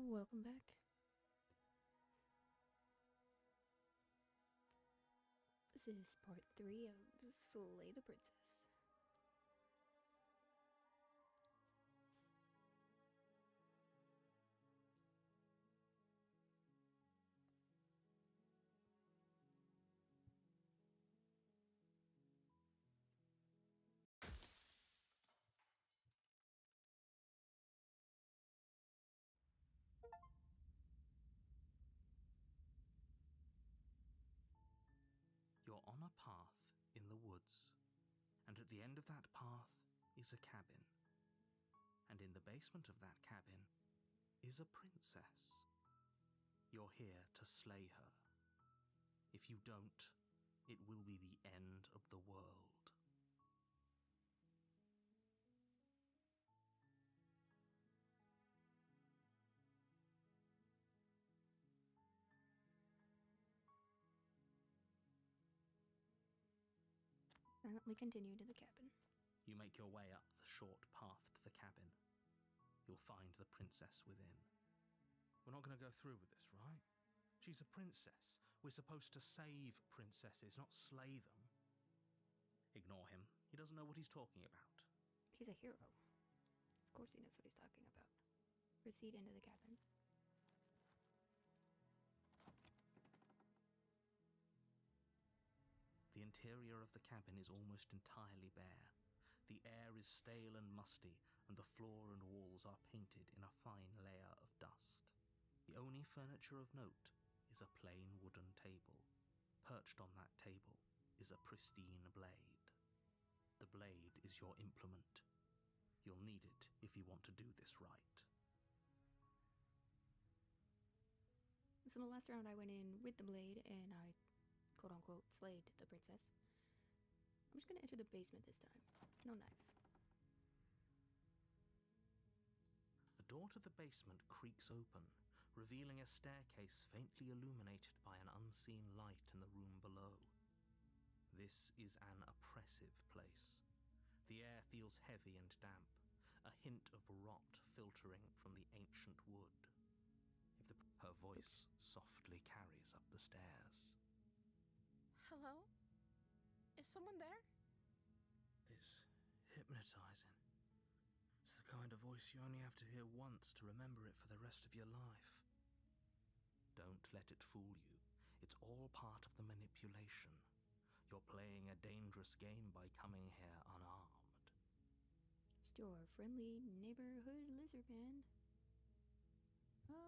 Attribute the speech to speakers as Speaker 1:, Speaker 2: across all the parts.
Speaker 1: Welcome back. This is part 3 of Slay the Princess.
Speaker 2: You're on a path in the woods, and at the end of that path is a cabin. And in the basement of that cabin is a princess. You're here to slay her. If you don't, it will be the end of the world.
Speaker 1: We continue to the cabin.
Speaker 2: You make your way up the short path to the cabin. You'll find the princess within. We're not going to go through with this, right? She's a princess. We're supposed to save princesses, not slay them. Ignore him. He doesn't know what he's talking about.
Speaker 1: He's a hero. Of course he knows what he's talking about. Proceed into the cabin.
Speaker 2: The interior of the cabin is almost entirely bare. The air is stale and musty, and the floor and walls are painted in a fine layer of dust. The only furniture of note is a plain wooden table. Perched on that table is a pristine blade. The blade is your implement. You'll need it if you want to do this right.
Speaker 1: So the last round I went in with the blade and I quote-unquote slayed the princess. I'm just gonna enter the basement this time. No knife.
Speaker 2: The door to the basement creaks open, revealing a staircase faintly illuminated by an unseen light in the room below. This is an oppressive place. The air feels heavy and damp, a hint of rot filtering from the ancient wood. Her voice softly carries up the stairs.
Speaker 3: Hello? Is someone there?
Speaker 2: It's hypnotizing. It's the kind of voice you only have to hear once to remember it for the rest of your life. Don't let it fool you. It's all part of the manipulation. You're playing a dangerous game by coming here unarmed.
Speaker 1: Just your friendly neighborhood lizard man. Let's go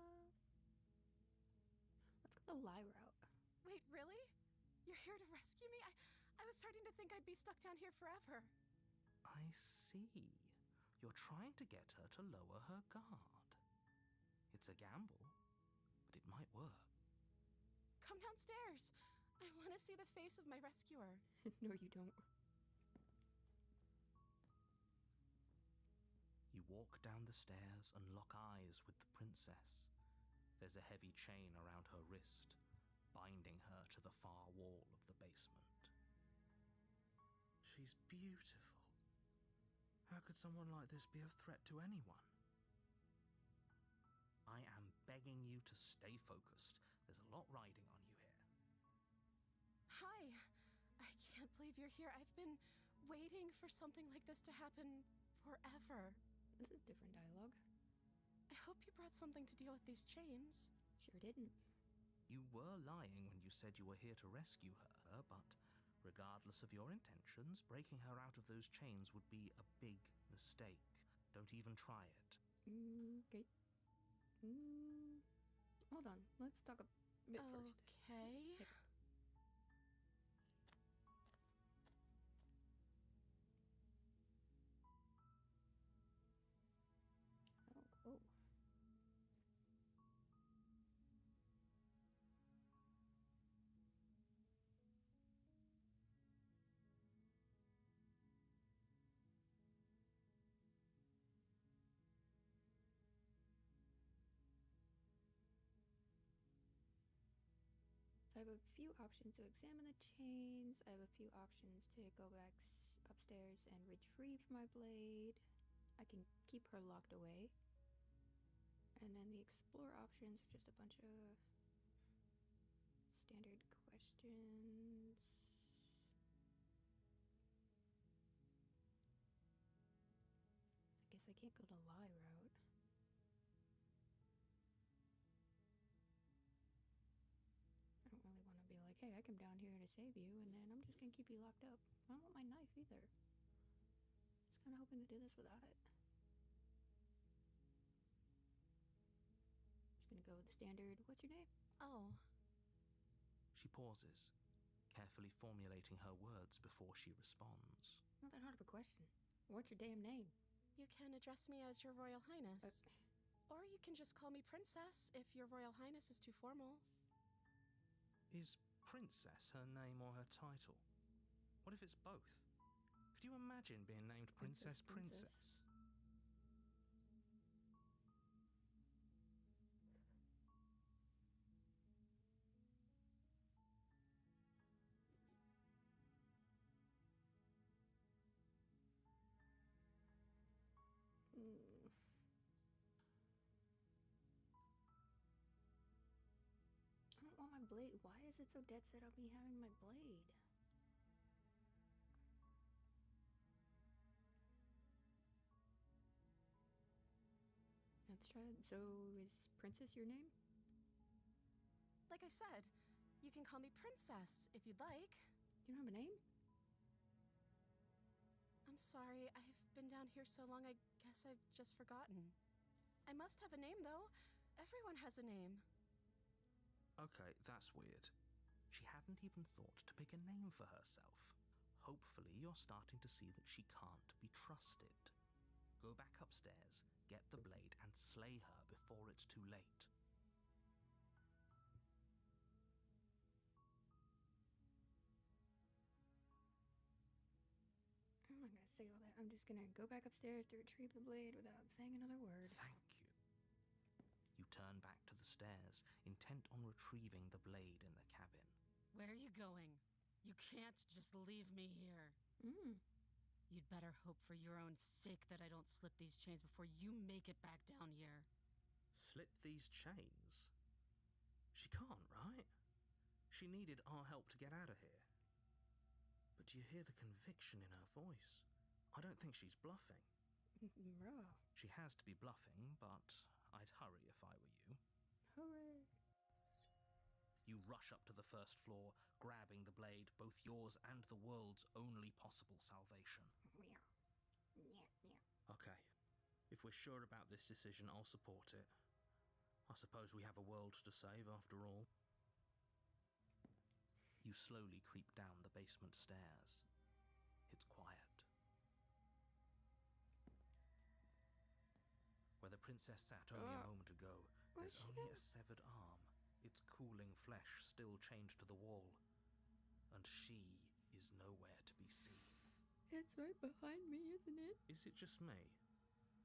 Speaker 1: the lie route.
Speaker 3: Wait, really? You're here to rescue me? I was starting to think I'd be stuck down here forever.
Speaker 2: I see. You're trying to get her to lower her guard. It's a gamble, but it might work.
Speaker 3: Come downstairs. I want to see the face of my rescuer.
Speaker 1: No, you don't.
Speaker 2: You walk down the stairs and lock eyes with the princess. There's a heavy chain around her wrist, binding her to the far wall of the basement. She's beautiful. How could someone like this be a threat to anyone? I am begging you to stay focused. There's a lot riding on you here.
Speaker 3: Hi. I can't believe you're here. I've been waiting for something like this to happen forever.
Speaker 1: This is different dialogue.
Speaker 3: I hope you brought something to deal with these chains.
Speaker 1: Sure didn't.
Speaker 2: You were lying when you said you were here to rescue her, but regardless of your intentions, breaking her out of those chains would be a big mistake. Don't even try it.
Speaker 1: Okay. Hold on. Let's talk a bit first.
Speaker 3: Okay.
Speaker 1: Oh. So I have a few options to examine the chains. I have a few options to go back upstairs and retrieve my blade. I can keep her locked away. And then the explore options are just a bunch of standard questions. I guess I can't go the lie route. I don't really want to be like, hey, I come down here to save you, and then I'm just gonna keep you locked up. I don't want my knife either. Just kind of hoping to do this without it. Just gonna go with the standard, what's your name?
Speaker 3: Oh,
Speaker 2: She pauses, carefully formulating her words before she responds.
Speaker 1: Not that hard of a question. What's your damn name?
Speaker 3: you can address me as Your Royal Highness. Or you can just call me Princess if Your Royal Highness is too formal.
Speaker 2: Is Princess her name or her title? What if it's both? Could you imagine being named Princess Princess?
Speaker 1: I don't want my blade. Why is it so dead set on me having my blade? Let's try it. So, is Princess your name?
Speaker 3: Like I said, you can call me Princess if you'd like.
Speaker 1: You don't have a name?
Speaker 3: I'm sorry, I've been down here so long, I guess I've just forgotten. I must have a name, though. Everyone has a name.
Speaker 2: Okay, that's weird. She hadn't even thought to pick a name for herself. Hopefully, you're starting to see that she can't be trusted. Go back upstairs, get the blade, and slay her before it's too late.
Speaker 1: I'm not gonna say all that. I'm just gonna go back upstairs to retrieve the blade without saying another word.
Speaker 2: Thank you. You turn back to the stairs, intent on retrieving the blade in the cabin.
Speaker 4: Where are you going? You can't just leave me here. You'd better hope for your own sake that I don't slip these chains before you make it back down here.
Speaker 2: Slip these chains? She can't, right? She needed our help to get out of here. But do you hear the conviction in her voice? I don't think she's bluffing.
Speaker 1: Bro.
Speaker 2: She has to be bluffing, but I'd hurry if I were you.
Speaker 1: Hooray.
Speaker 2: You rush up to the first floor, grabbing the blade, both yours and the world's only possible salvation. Okay, if we're sure about this decision, I'll support it. I suppose we have a world to save after all. You slowly creep down the basement stairs. It's quiet. Where the princess sat only a moment ago,
Speaker 1: where's
Speaker 2: there's
Speaker 1: she
Speaker 2: only
Speaker 1: gone?
Speaker 2: a severed arm, its cooling flesh still chained to the wall. And she is nowhere to be seen.
Speaker 1: It's right behind me, isn't it?
Speaker 2: Is it just me?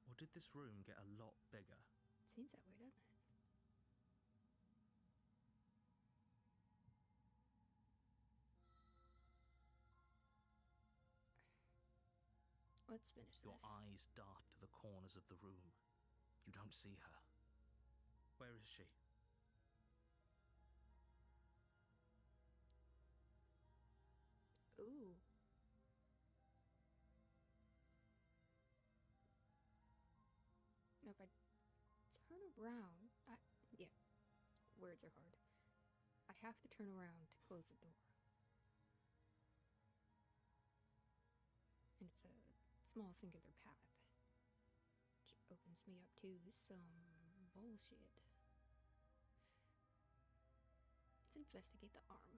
Speaker 2: Or did this room get a lot bigger?
Speaker 1: Seems that way, doesn't it? Let's finish
Speaker 2: Your
Speaker 1: this.
Speaker 2: eyes dart to the corners of the room. You don't see her. Where is she?
Speaker 1: Ooh. Now if I turn around, yeah, words are hard. I have to turn around to close the door. And it's a small singular path, which opens me up to some bullshit. Let's investigate the arm.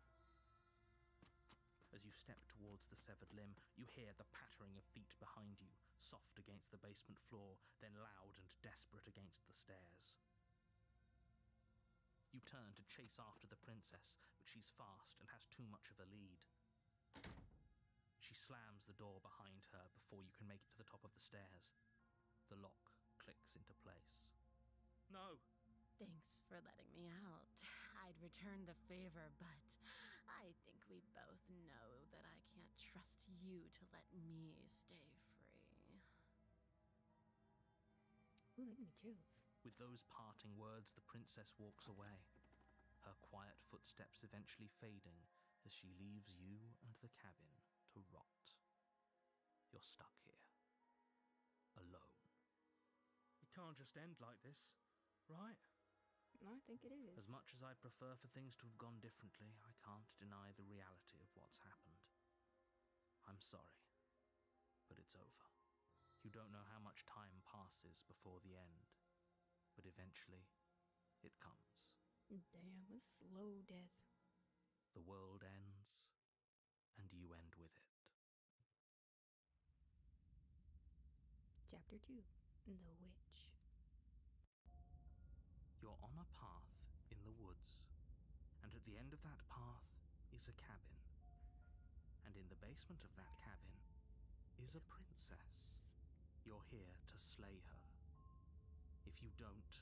Speaker 2: As you step towards the severed limb, you hear the pattering of feet behind you, soft against the basement floor, then loud and desperate against the stairs. You turn to chase after the princess, but she's fast and has too much of a lead. She slams the door behind her before you can make it to the top of the stairs. The lock clicks into place. No!
Speaker 4: Thanks for letting me out. I'd return the favor, but I think we both know that I can't trust you to let me stay free.
Speaker 1: Ooh, that gave me chills.
Speaker 2: With those parting words, the princess walks away, her quiet footsteps eventually fading as she leaves you and the cabin to rot. You're stuck here, alone. It can't just end like this, right?
Speaker 1: I think it is.
Speaker 2: As much as I'd prefer for things to have gone differently, I can't deny the reality of what's happened. I'm sorry, but it's over. You don't know how much time passes before the end, but eventually it comes.
Speaker 1: Damn, a slow death.
Speaker 2: The world ends, and you end with it.
Speaker 1: Chapter 2, The Witch.
Speaker 2: You're on a path in the woods, and at the end of that path is a cabin. And in the basement of that cabin is a princess. You're here to slay her. If you don't,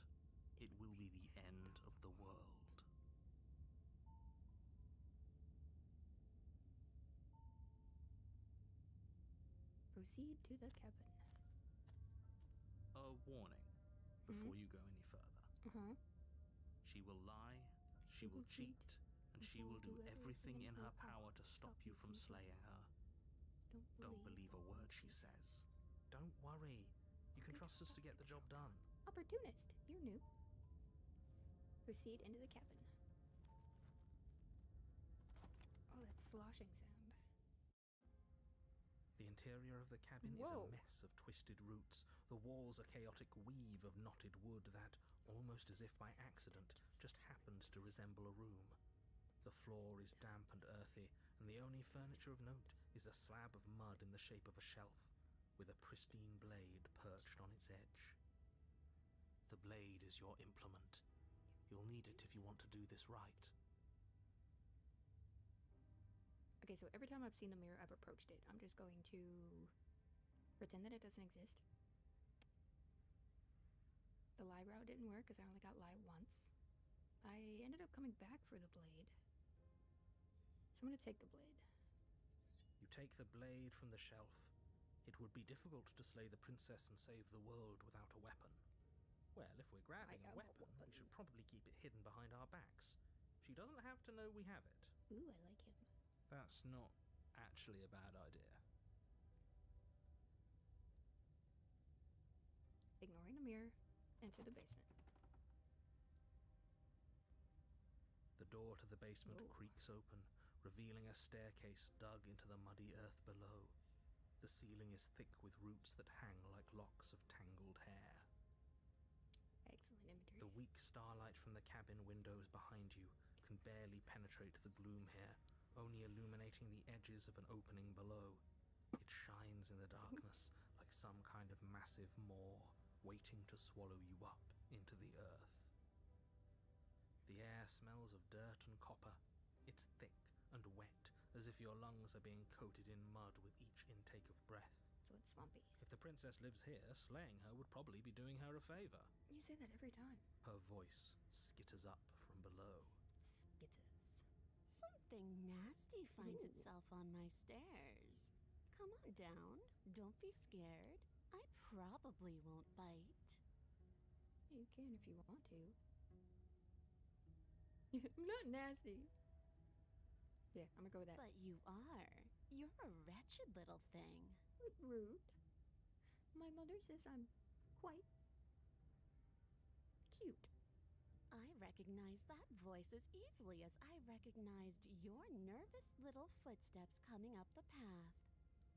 Speaker 2: it will be the end of the world.
Speaker 1: Proceed to the cabin.
Speaker 2: A warning before you go any further. She will lie, she will cheat, and she will do everything in her power to stop you from slaying her. Don't believe a word she says. Don't worry. You can trust us to get the job done.
Speaker 1: Opportunist, you're new. Proceed into the cabin. Oh, that sloshing sound.
Speaker 2: The interior of the cabin is a mess of twisted roots. The walls a chaotic weave of knotted wood that, almost as if by accident, just happens to resemble a room. The floor is damp and earthy, and the only furniture of note is a slab of mud in the shape of a shelf, with a pristine blade perched on its edge. The blade is your implement. You'll need it if you want to do this right.
Speaker 1: Okay, so every time I've seen the mirror, I've approached it. I'm just going to pretend that it doesn't exist. The lie route didn't work because I only got lie once. I ended up coming back for the blade. So I'm going to take the blade.
Speaker 2: You take the blade from the shelf. It would be difficult to slay the princess and save the world without a weapon. Well, if we're grabbing a weapon, we should probably keep it hidden behind our backs. She doesn't have to know we have it.
Speaker 1: Ooh, I like him.
Speaker 2: That's not actually a bad idea.
Speaker 1: Ignoring the mirror, enter the basement.
Speaker 2: The door to the basement creaks open, revealing a staircase dug into the muddy earth below. The ceiling is thick with roots that hang like locks of tangled hair.
Speaker 1: Excellent imagery.
Speaker 2: The weak starlight from the cabin windows behind you can barely penetrate the gloom here, only illuminating the edges of an opening below. It shines in the darkness like some kind of massive maw waiting to swallow you up into the earth. The air smells of dirt and copper. It's thick and wet, as if your lungs are being coated in mud with each intake of breath.
Speaker 1: So it's swampy.
Speaker 2: If the princess lives here, slaying her would probably be doing her a favor.
Speaker 1: You say that every time.
Speaker 2: Her voice skitters up from below.
Speaker 1: Skitters.
Speaker 4: Something nasty finds itself on my stairs. Come on down. Don't be scared. I probably won't bite.
Speaker 1: You can if you want to. I'm not nasty. Yeah, I'm gonna go with that.
Speaker 4: But you are. You're a wretched little thing.
Speaker 1: Rude. My mother says I'm quite cute.
Speaker 4: I recognize that voice as easily as I recognized your nervous little footsteps coming up the path.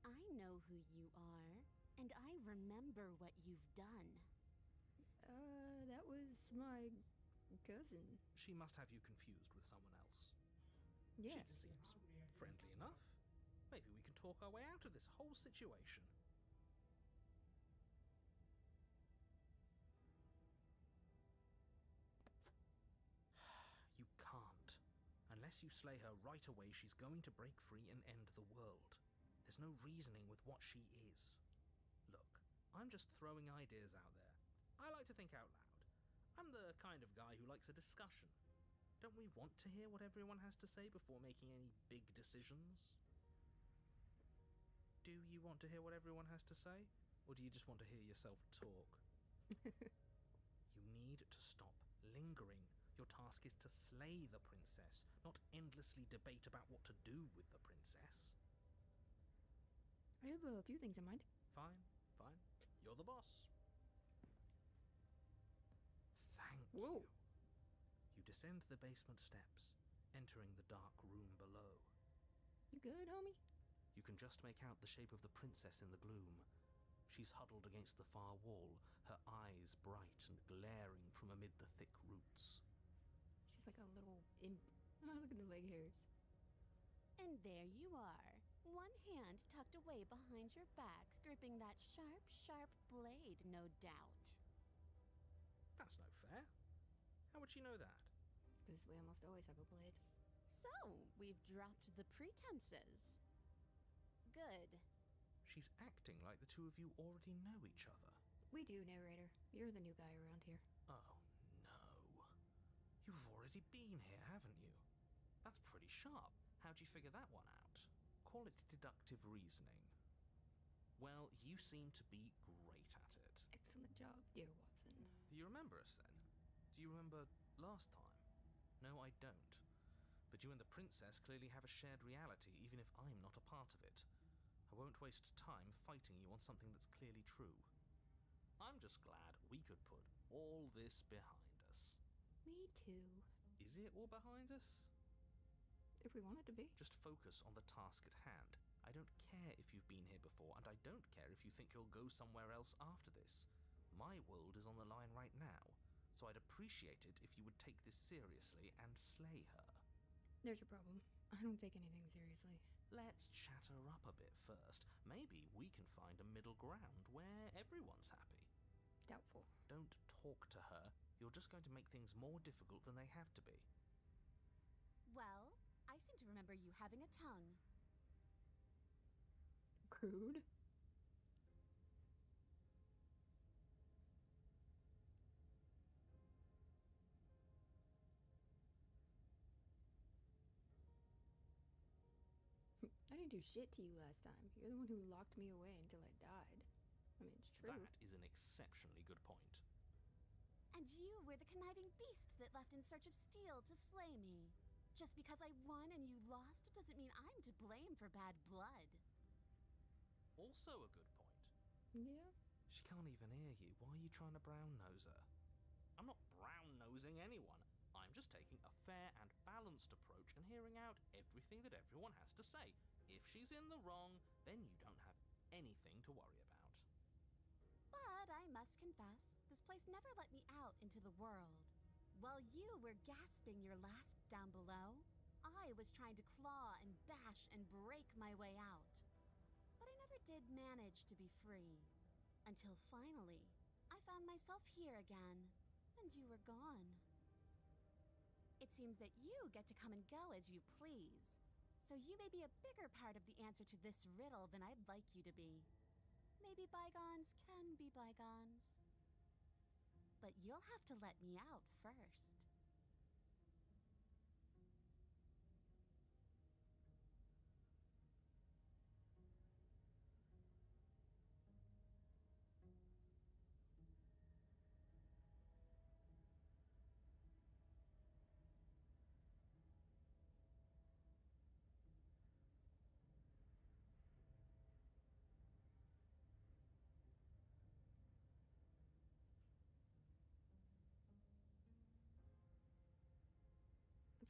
Speaker 4: I know who you are, and I remember what you've done.
Speaker 1: That was my cousin.
Speaker 2: She must have you confused with someone else.
Speaker 1: Yes.
Speaker 2: She seems friendly enough. Maybe we can talk our way out of this whole situation. You can't. Unless you slay her right away, she's going to break free and end the world. There's no reasoning with what she is. Look, I'm just throwing ideas out there. I like to think out loud. I'm the kind of guy who likes a discussion. Don't we want to hear what everyone has to say before making any big decisions? Do you want to hear what everyone has to say? Or do you just want to hear yourself talk? You need to stop lingering. Your task is to slay the princess, not endlessly debate about what to do with the princess.
Speaker 1: I have a few things in mind.
Speaker 2: Fine. You're the boss. Thank
Speaker 1: Whoa.
Speaker 2: you. You descend the basement steps, entering the dark room below.
Speaker 1: You good, homie?
Speaker 2: You can just make out the shape of the princess in the gloom. She's huddled against the far wall, her eyes bright and glaring from amid the thick roots.
Speaker 1: She's like a little imp. Oh, look at the leg hairs.
Speaker 4: And there you are, one hand tucked away behind your back, gripping that sharp, sharp blade, no doubt.
Speaker 2: That's no fair. How would she know that?
Speaker 1: Because we almost always have a blade.
Speaker 4: So, we've dropped the pretenses. Good.
Speaker 2: She's acting like the two of you already know each other.
Speaker 1: We do, narrator. You're the new guy around here.
Speaker 2: Oh, no. You've already been here, haven't you? That's pretty sharp. How'd you figure that one out? Call it deductive reasoning. Well, you seem to be great at it.
Speaker 1: Excellent job, dear Watson.
Speaker 2: Do you remember us then? Do you remember last time? No, I don't. But you and the princess clearly have a shared reality, even if I'm not a part of it. I won't waste time fighting you on something that's clearly true. I'm just glad we could put all this behind us.
Speaker 1: Me too.
Speaker 2: Is it all behind us?
Speaker 1: If we want it to be.
Speaker 2: Just focus on the task at hand. I don't care if you've been here before, and I don't care if you think you'll go somewhere else after this. My world is on the line right now, so I'd appreciate it if you would take this seriously and slay her.
Speaker 1: There's your problem. I don't take anything seriously.
Speaker 2: Let's chat her up a bit first. Maybe we can find a middle ground where everyone's happy.
Speaker 1: Doubtful.
Speaker 2: Don't talk to her. You're just going to make things more difficult than they have to be.
Speaker 4: Well, I seem to remember you having a tongue.
Speaker 1: Crude. I didn't do shit to you last time. You're the one who locked me away until I died. I mean, it's true.
Speaker 2: That is an exceptionally good point.
Speaker 4: And you were the conniving beast that left in search of steel to slay me. Just because I won and you lost doesn't mean I'm to blame for bad blood.
Speaker 2: Also a good point.
Speaker 1: Yeah.
Speaker 2: She can't even hear you. Why are you trying to brown-nose her? I'm not brown-nosing anyone. I'm just taking a fair and balanced approach and hearing out everything that everyone has to say. If she's in the wrong, then you don't have anything to worry about.
Speaker 4: But I must confess, this place never let me out into the world. While you were gasping your last down below, I was trying to claw and bash and break my way out. But I never did manage to be free. Until finally, I found myself here again, and you were gone. It seems that you get to come and go as you please. So you may be a bigger part of the answer to this riddle than I'd like you to be. Maybe bygones can be bygones. But you'll have to let me out first.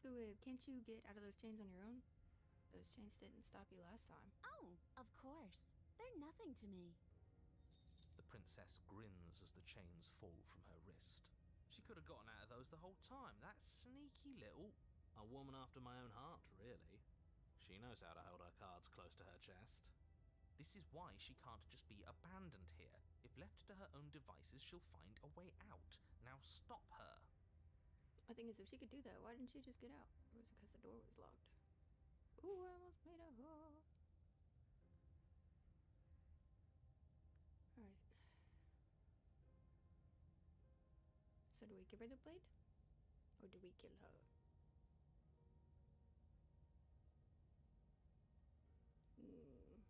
Speaker 1: Let's go with, can't you get out of those chains on your own? Those chains didn't stop you last time.
Speaker 4: Oh, of course. They're nothing to me.
Speaker 2: The princess grins as the chains fall from her wrist. She could have gotten out of those the whole time. That sneaky little... A woman after my own heart, really. She knows how to hold her cards close to her chest. This is why she can't just be abandoned here. If left to her own devices, she'll find a way out. Now stop her.
Speaker 1: My thing is, if she could do that, why didn't she just get out? Or was it because the door was locked? Ooh, I almost made a hole. Alright. So do we give her the blade? Or do we kill her? Hmm.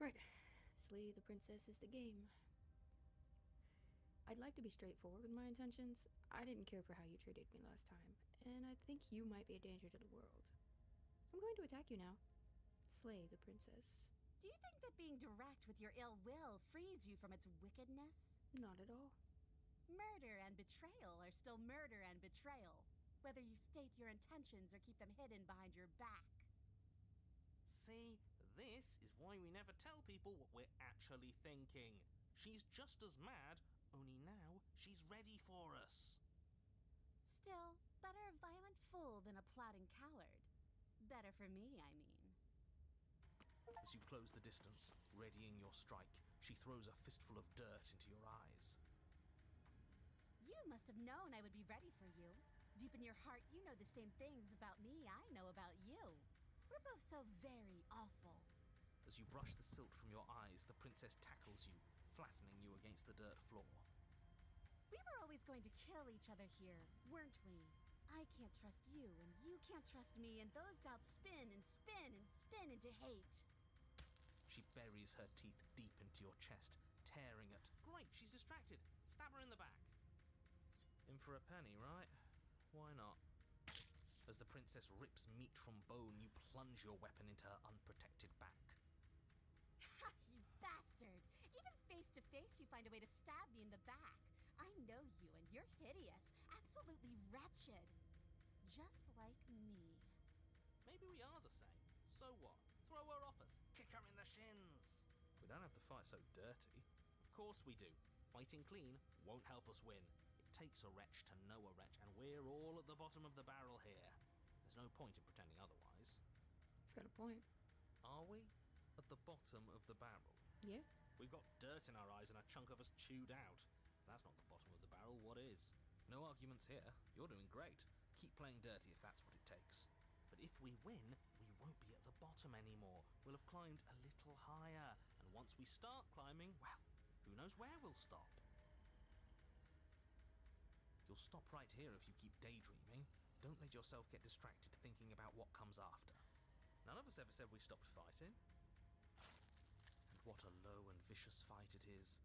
Speaker 1: Alright, slay the princess is the game. I'd like to be straightforward with my intentions. I didn't care for how you treated me last time, and I think you might be a danger to the world. I'm going to attack you now. Slay the princess.
Speaker 4: Do you think that being direct with your ill will frees you from its wickedness?
Speaker 1: Not at all.
Speaker 4: Murder and betrayal are still murder and betrayal, whether you state your intentions or keep them hidden behind your back.
Speaker 2: See, this is why we never tell people what we're actually thinking. She's just as mad, only now she's ready for us.
Speaker 4: Still, better a violent fool than a plotting coward. Better for me, I mean.
Speaker 2: As you close the distance, readying your strike, she throws a fistful of dirt into your eyes.
Speaker 4: You must have known I would be ready for you. Deep in your heart, you know the same things about me I know about you. We're both so very awful.
Speaker 2: As you brush the silt from your eyes, the princess tackles you, flattening you against the dirt floor.
Speaker 4: We were always going to kill each other here, weren't we? I can't trust you, and you can't trust me, and those doubts spin and spin and spin into hate.
Speaker 2: She buries her teeth deep into your chest, tearing at... Great, she's distracted. Stab her in the back. In for a penny, right? Why not? As the princess rips meat from bone, you plunge your weapon into her unprotected back.
Speaker 4: Ha, you bastard! Even face to face, you find a way to stab me in the back. I know you, and you're hideous, absolutely wretched. Just like me.
Speaker 2: Maybe we are the same. So what? Throw her off us. Kick her in the shins. We don't have to fight so dirty. Of course we do. Fighting clean won't help us win. It takes a wretch to know a wretch, and we're all at the bottom of the barrel here. There's no point in pretending otherwise.
Speaker 1: It's got a point.
Speaker 2: Are we? At the bottom of the barrel?
Speaker 1: Yeah?
Speaker 2: We've got dirt in our eyes and a chunk of us chewed out. If that's not the bottom of the barrel, what is? No arguments here. You're doing great. Keep playing dirty if that's what it takes. But if we win, we won't be at the bottom anymore. We'll have climbed a little higher. And once we start climbing, well, who knows where we'll stop? You'll stop right here if you keep daydreaming. Don't let yourself get distracted thinking about what comes after. None of us ever said we stopped fighting. And what a low and vicious fight it is.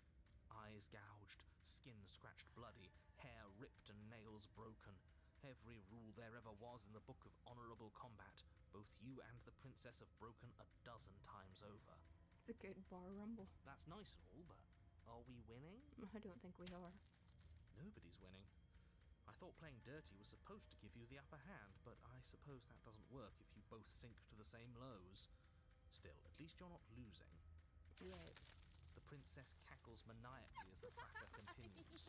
Speaker 2: Eyes gouged, skin scratched bloody, hair ripped and nails broken. Every rule there ever was in the Book of Honorable Combat. Both you and the princess have broken a dozen times over.
Speaker 1: It's a good bar rumble.
Speaker 2: That's nice and all, but are we winning?
Speaker 1: I don't think we are.
Speaker 2: Nobody's winning. I thought playing dirty was supposed to give you the upper hand, but I suppose that doesn't work if you both sink to the same lows. Still, at least you're not losing.
Speaker 1: Right.
Speaker 2: The princess cackles maniacally as the fracas continues.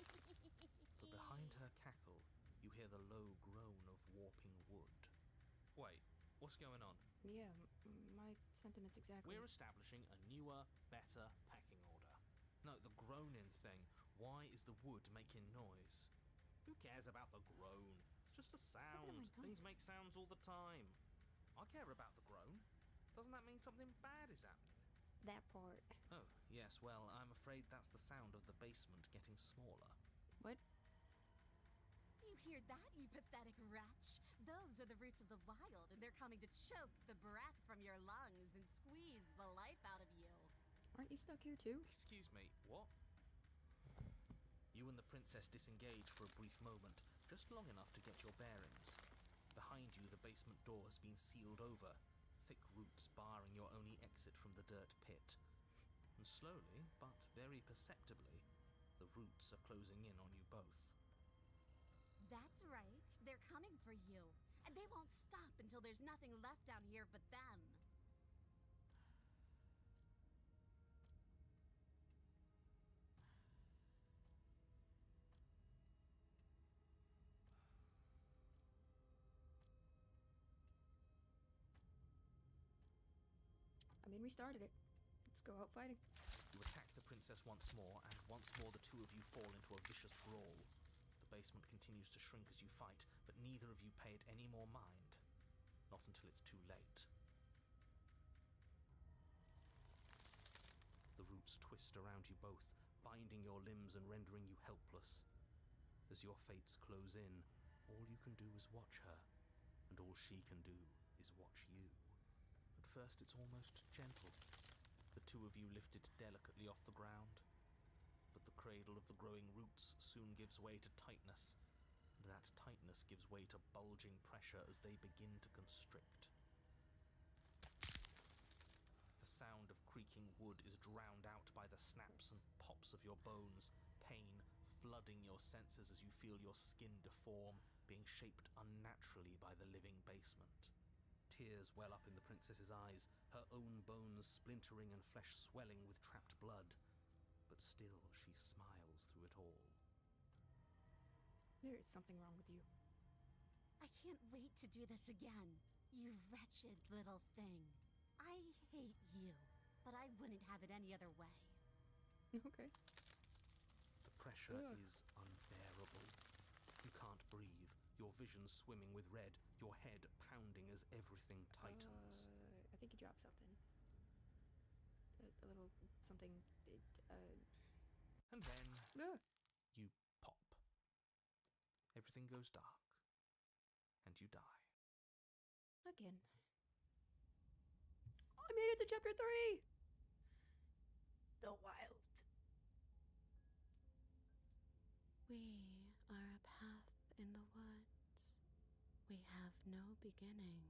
Speaker 2: But behind her cackle, you hear the low groan of warping wood. Wait, what's going on?
Speaker 1: Yeah, my sentiments exactly.
Speaker 2: We're establishing a newer, better pecking order. No, the groaning thing. Why is the wood making noise? Who cares about the groan? It's just a sound. Things make sounds all the time. I care about the groan. Doesn't that mean something bad is happening?
Speaker 1: That part.
Speaker 2: Oh, yes, well, I'm afraid that's the sound of the basement getting smaller.
Speaker 1: What?
Speaker 4: Do you hear that, you pathetic wretch? Those are the roots of the wild, and they're coming to choke the breath from your lungs and squeeze the life out of you.
Speaker 1: Aren't you stuck here too?
Speaker 2: Excuse me, what? You and the princess disengage for a brief moment, just long enough to get your bearings. Behind you, the basement door has been sealed over, thick roots barring your only exit from the dirt pit. And slowly, but very perceptibly, the roots are closing in on you both.
Speaker 4: That's right. They're coming for you. And they won't stop until there's nothing left down here but them.
Speaker 1: I mean, we started it. Let's go out fighting.
Speaker 2: You attack the princess once more, and once more the two of you fall into a vicious brawl. The basement continues to shrink as you fight, but neither of you pay it any more mind. Not until it's too late. The roots twist around you both, binding your limbs and rendering you helpless. As your fates close in, all you can do is watch her, and all she can do is watch you. At first it's almost gentle, The two of you lift it delicately off the ground, but the cradle of the growing roots soon gives way to tightness, and that tightness gives way to bulging pressure as they begin to constrict. The sound of creaking wood is drowned out by the snaps and pops of your bones, pain flooding your senses as you feel your skin deform, being shaped unnaturally by the living basement. Tears well up in the princess's eyes, her own bones splintering and flesh swelling with trapped blood. But still she smiles through it all.
Speaker 1: There is something wrong with you.
Speaker 4: I can't wait to do this again, you wretched little thing. I hate you, but I wouldn't have it any other way.
Speaker 1: Okay.
Speaker 2: The pressure is unbearable. You can't breathe, your vision swimming with red, your head pounding as everything tightens.
Speaker 1: I think you dropped something. A little something.
Speaker 2: And then
Speaker 1: Ugh.
Speaker 2: you pop. Everything goes dark, and you die.
Speaker 1: Again. I made it to chapter 3! The Wild.
Speaker 3: We are a path in the woods. We have no beginning,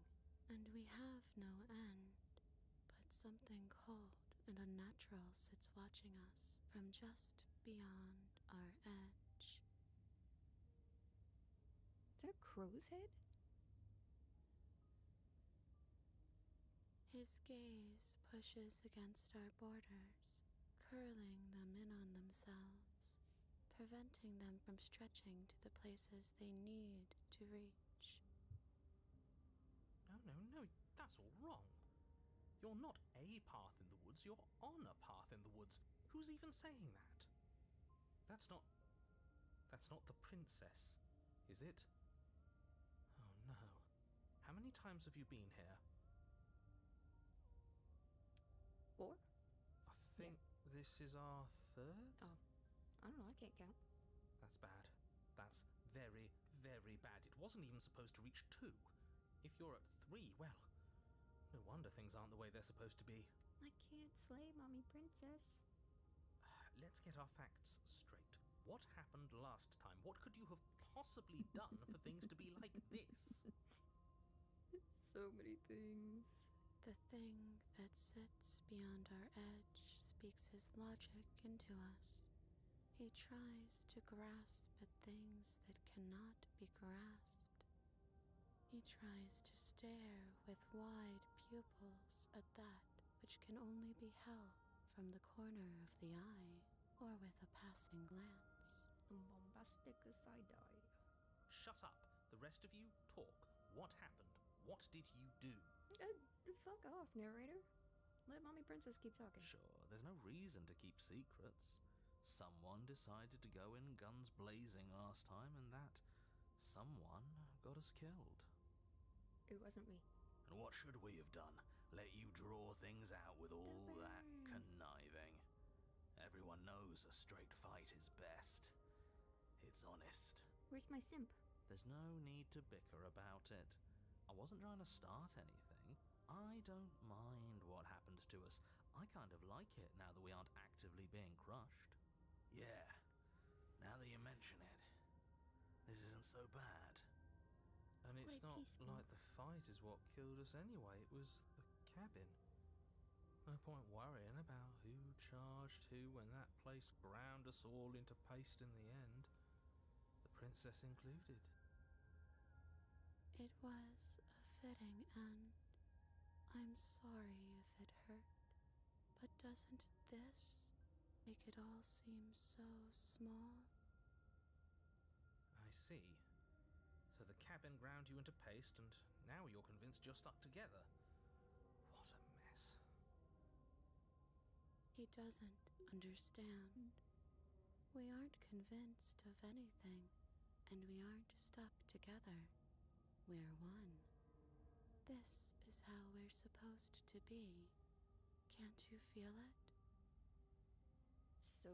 Speaker 3: and we have no end. But something cold and unnatural sits watching us from just beyond our edge.
Speaker 1: Is that a crow's head?
Speaker 3: His gaze pushes against our borders, curling them in on themselves, preventing them from stretching to the places they need to reach.
Speaker 2: No, that's all wrong. You're not a path in the woods, you're on a path in the woods. Who's even saying that? That's not the princess, is it? Oh no. How many times have you been here?
Speaker 1: 4?
Speaker 2: I think this is our third?
Speaker 1: Oh, I don't know, I can't count.
Speaker 2: That's bad. That's very, very bad. It wasn't even supposed to reach 2. If you're at 3, well, no wonder things aren't the way they're supposed to be.
Speaker 1: I can't slay Mommy Princess.
Speaker 2: Let's get our facts straight. What happened last time? What could you have possibly done for things to be like this?
Speaker 1: So many things.
Speaker 3: The thing that sits beyond our edge speaks his logic into us. He tries to grasp at things that cannot be grasped. He tries to stare with wide pupils at that which can only be held from the corner of the eye or with a passing glance.
Speaker 1: Bombastic side-eye.
Speaker 2: Shut up. The rest of you, talk. What happened? What did you do?
Speaker 1: Fuck off, narrator. Let Mommy Princess keep talking.
Speaker 2: Sure, there's no reason to keep secrets. Someone decided to go in guns blazing last time, and that someone got us killed.
Speaker 1: It wasn't me.
Speaker 2: And what should we have done? Let you draw things out with all that conniving? Everyone knows a straight fight is best. It's honest.
Speaker 1: Where's my simp?
Speaker 2: There's no need to bicker about it. I wasn't trying to start anything. I don't mind what happened to us. I kind of like it now that we aren't actively being crushed. Yeah, now that you mention it, this isn't so bad. And it's
Speaker 1: quite
Speaker 2: not
Speaker 1: peaceful.
Speaker 2: like the fight is what killed us anyway, it was the cabin. No point worrying about who charged who when that place ground us all into paste in the end, the princess included.
Speaker 3: It was a fitting end. I'm sorry if it hurt, but doesn't this make it all seem so small?
Speaker 2: I see. So the cabin ground you into paste, and now you're convinced you're stuck together. What a mess.
Speaker 3: He doesn't understand. We aren't convinced of anything, and we aren't stuck together. We're one. This is how we're supposed to be. Can't you feel it?
Speaker 1: So...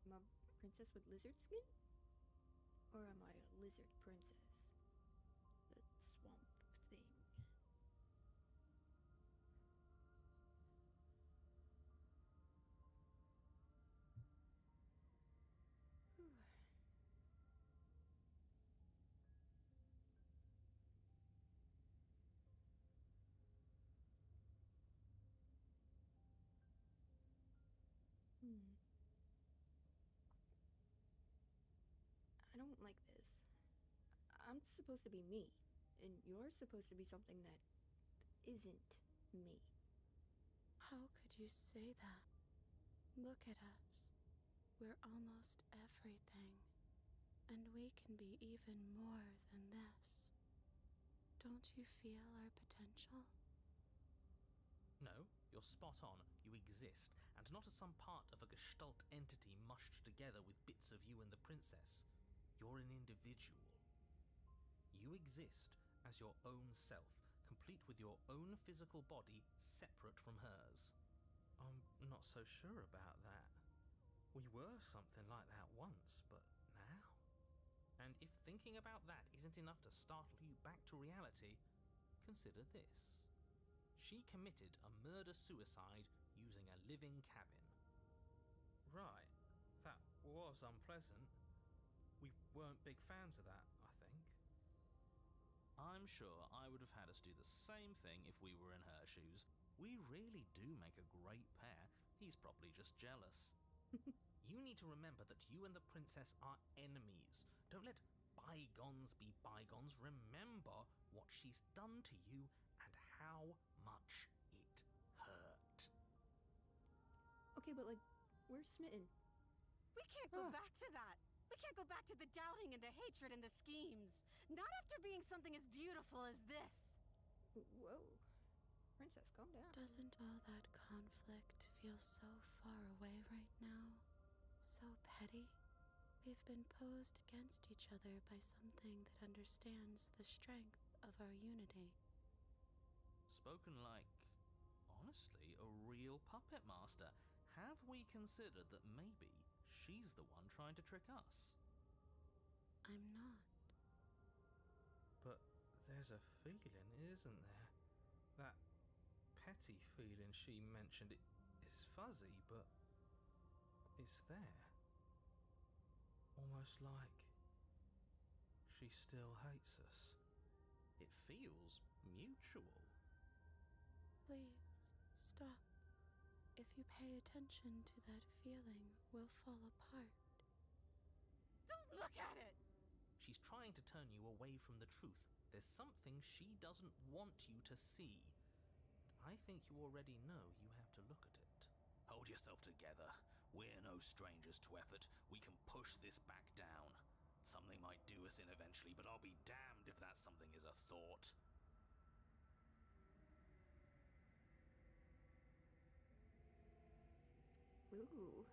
Speaker 1: I'm a princess with lizard skin? Or am I a lizard princess? supposed to be me, and you're supposed to be something that isn't me.
Speaker 3: How could you say that? Look at us. We're almost everything. And we can be even more than this. Don't you feel our potential?
Speaker 2: No, you're spot on. You exist, and not as some part of a gestalt entity mushed together with bits of you and the princess. You're an individual. You exist as your own self, complete with your own physical body, separate from hers. I'm not so sure about that. We were something like that once, but now? And if thinking about that isn't enough to startle you back to reality, consider this. She committed a murder-suicide using a living cabin. Right, that was unpleasant. We weren't big fans of that, I think. I'm sure I would have had us do the same thing if we were in her shoes. We really do make a great pair. He's probably just jealous. You need to remember that you and the princess are enemies. Don't let bygones be bygones. Remember what she's done to you and how much it hurt.
Speaker 1: Okay, but like, we're smitten.
Speaker 4: We can't go back to that. We can't go back to the doubting and the hatred and the schemes. Not after being something as beautiful as this.
Speaker 1: Whoa. Princess, calm down.
Speaker 3: Doesn't all that conflict feel so far away right now? So petty? We've been posed against each other by something that understands the strength of our unity.
Speaker 2: Spoken like, honestly, a real puppet master. Have we considered that maybe she's the one trying to trick us?
Speaker 3: I'm not.
Speaker 2: But there's a feeling, isn't there? That petty feeling she mentioned, it is fuzzy, but it's there. Almost like she still hates us. It feels mutual.
Speaker 3: Please, stop. If you pay attention to that feeling, we'll fall apart.
Speaker 4: Don't look at it!
Speaker 2: She's trying to turn you away from the truth. There's something she doesn't want you to see. I think you already know you have to look at it. Hold yourself together. We're no strangers to effort. We can push this back down. Something might do us in eventually, but I'll be damned if that something is a thought.
Speaker 1: Ooh.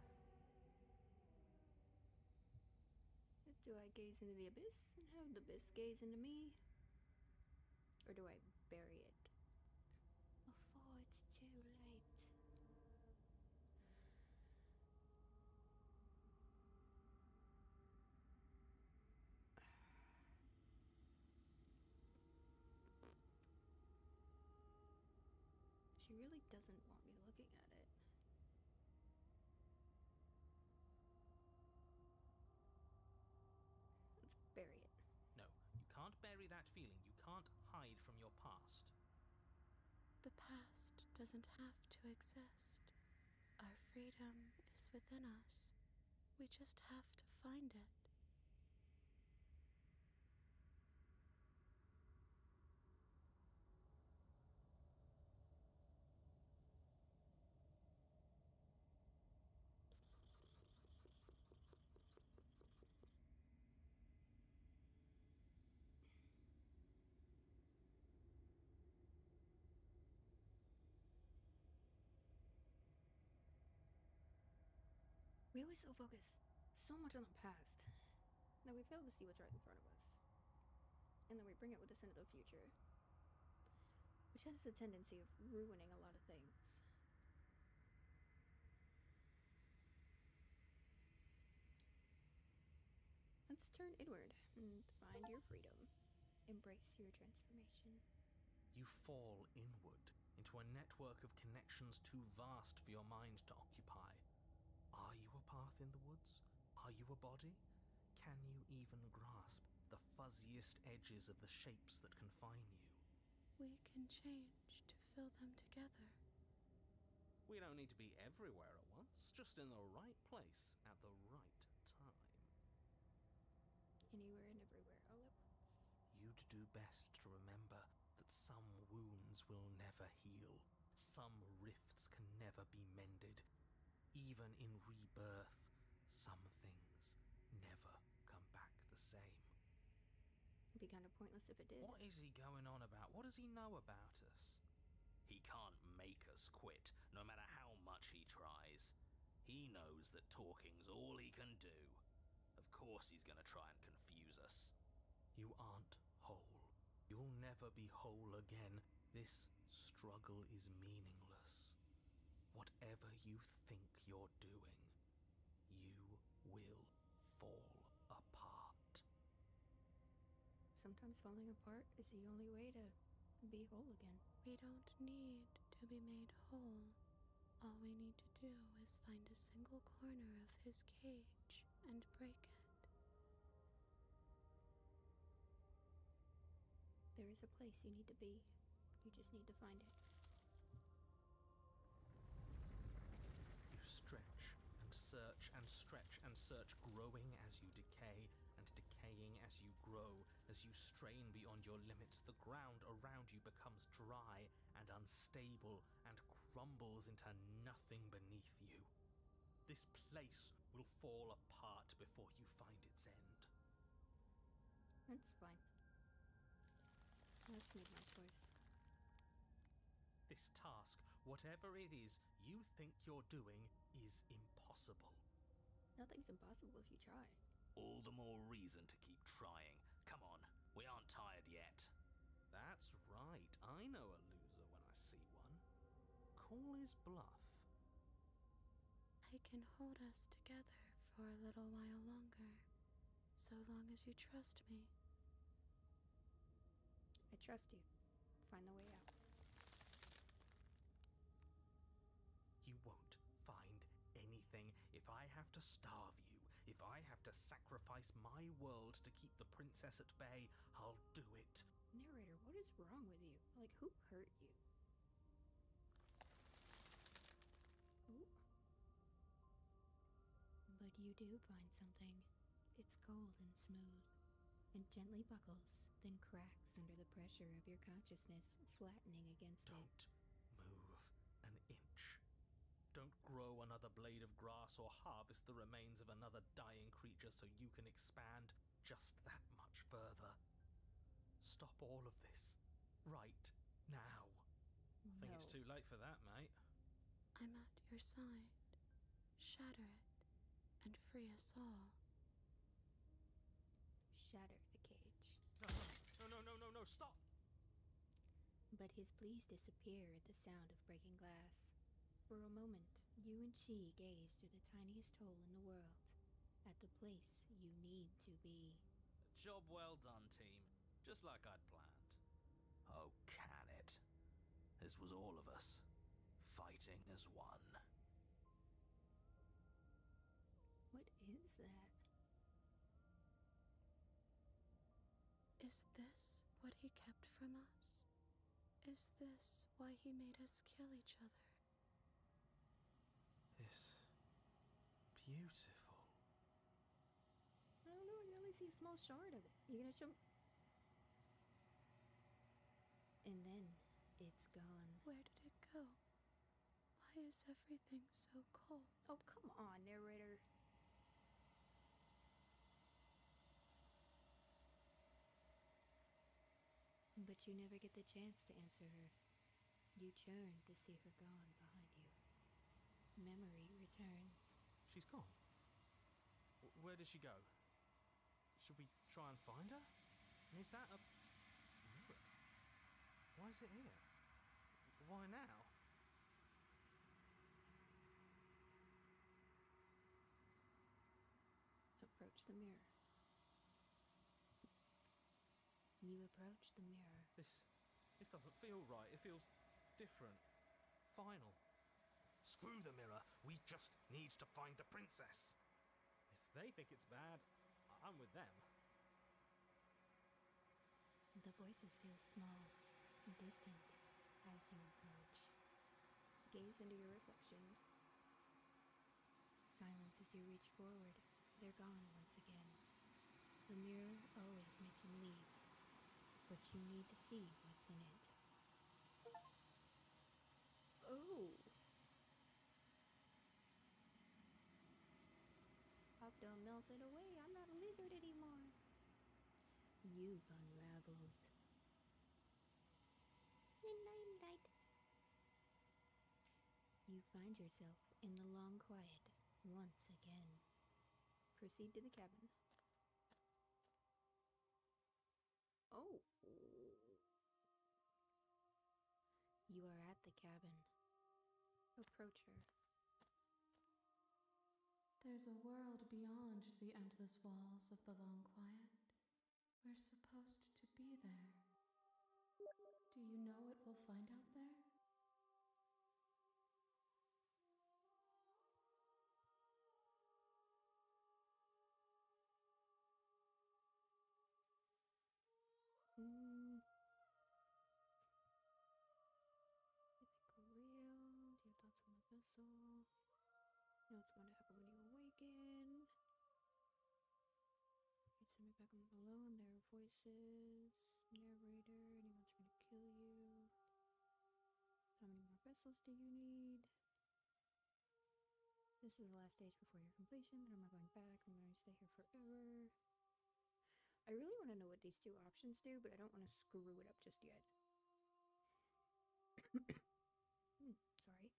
Speaker 1: Do I gaze into the abyss and have the abyss gaze into me? Or do I bury it before it's too late? She really doesn't want me looking at it. Let's bury it.
Speaker 2: No, you can't bury that feeling. You can't hide from your past.
Speaker 3: The past doesn't have to exist. Our freedom is within us. We just have to find it.
Speaker 1: We always so focus so much on the past that we fail to see what's right in front of us. And then we bring it with us into the future, which has a tendency of ruining a lot of things. Let's turn inward and find your freedom. Embrace your transformation.
Speaker 2: You fall inward into a network of connections too vast for your mind to occupy. Are you a path in the woods? Are you a body? Can you even grasp the fuzziest edges of the shapes that confine you?
Speaker 3: We can change to fill them together.
Speaker 2: We don't need to be everywhere at once, just in the right place at the right time.
Speaker 1: Anywhere and everywhere all at once.
Speaker 2: do best to remember that some wounds will never heal. Some rifts can never be mended. Even in rebirth, some things never come back the same.
Speaker 1: It'd be kind of pointless if it did.
Speaker 2: What is he going on about? What does he know about us?
Speaker 5: He can't make us quit, no matter how much he tries. He knows that talking's all he can do. Of course he's gonna try and confuse us.
Speaker 2: You aren't whole. You'll never be whole again. This struggle is meaningless. Whatever you think you're doing, you will fall apart.
Speaker 1: Sometimes falling apart is the only way to be whole again.
Speaker 3: We don't need to be made whole. All we need to do is find a single corner of his cage and break it.
Speaker 1: There is a place you need to be. You just need to find it.
Speaker 2: You stretch and search and stretch and search, growing as you decay and decaying as you grow. As you strain beyond your limits, the ground around you becomes dry and unstable and crumbles into nothing beneath you. This place will fall apart before you find its end.
Speaker 1: That's fine. I've made my choice.
Speaker 2: This task, whatever it is you think you're doing, is impossible.
Speaker 1: Nothing's impossible if you try.
Speaker 5: All the more reason to keep trying. Come on, we aren't tired yet.
Speaker 2: That's right, I know a loser when I see one. Call his bluff.
Speaker 3: I can hold us together for a little while longer, so long as you trust me.
Speaker 1: I trust you. Find the way out.
Speaker 2: You won't find anything. If I have to starve you, if I have to sacrifice my world to keep the princess at bay, I'll do it.
Speaker 1: Narrator, what is wrong with you? Like, who hurt you? Ooh. But you do find something. It's cold and smooth. It gently buckles, then cracks under the pressure of your consciousness, flattening against it.
Speaker 2: Don't move an inch. Don't grow another blade of grass or harvest the remains of another dying creature so you can expand just that much further. Stop all of this. Right now. I think it's too late for that, mate.
Speaker 3: I'm at your side. Shatter it, and free us all.
Speaker 1: Shatter the cage.
Speaker 2: No, stop!
Speaker 1: But his pleas disappear at the sound of breaking glass. For a moment, you and she gaze through the tiniest hole in the world, at the place you need to be.
Speaker 5: Job well done, team. Just like I'd planned. Oh, can it? This was all of us, fighting as one.
Speaker 1: What is that?
Speaker 3: Is this what he kept from us? Is this why he made us kill each other?
Speaker 2: It's beautiful.
Speaker 1: I don't know, I can only see a small shard of it. You gonna show me? And then, it's gone.
Speaker 3: Where did it go? Why is everything so cold?
Speaker 1: Oh, come on, narrator. But you never get the chance to answer her. You churn to see her gone behind you. Memory returns.
Speaker 2: She's gone. Where did she go? Should we try and find her? And is that a mirror? Why is it here? Why now?
Speaker 1: Approach the mirror. You approach the mirror.
Speaker 2: This doesn't feel right. It feels different. Final.
Speaker 5: Screw the mirror. We just need to find the princess.
Speaker 2: If they think it's bad, I'm with them.
Speaker 1: The voices feel small, distant, as you approach. Gaze into your reflection. Silence as you reach forward. They're gone once again. The mirror always makes him leave, but you need to see what's in it. Oh. I've done melted away. I'm not a lizard anymore. You've unraveled. Limelight. You find yourself in the long quiet once again. Proceed to the cabin. Oh. You are at the cabin. Approach her.
Speaker 3: There's a world beyond the endless walls of the long quiet. We're supposed to be there. Do you know what we'll find out there?
Speaker 1: Mythical real. Do you have thoughts on the vessel? You know what's going to happen when you awaken. You send me back on alone. There are voices. Narrator. And he wants me to kill you. How many more vessels do you need? This is the last stage before your completion. Then I'm not going back. I'm going to stay here forever. I really want to know what these two options do, but I don't want to screw it up just yet. Sorry.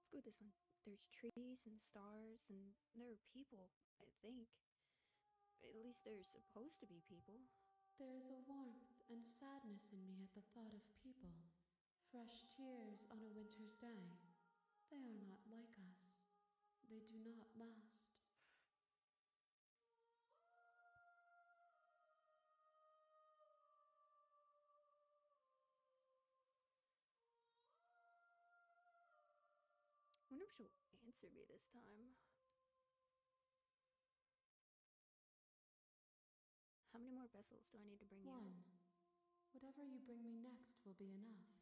Speaker 1: Let's go with this one. There's trees and stars, and there are people, I think. At least there's supposed to be people.
Speaker 3: There's a warmth and sadness in me at the thought of people. Fresh tears on a winter's day. They are not like us. They do not last.
Speaker 1: I wonder if she'll answer me this time. How many more vessels do I need to bring you?
Speaker 3: One. Whatever you bring me next will be enough.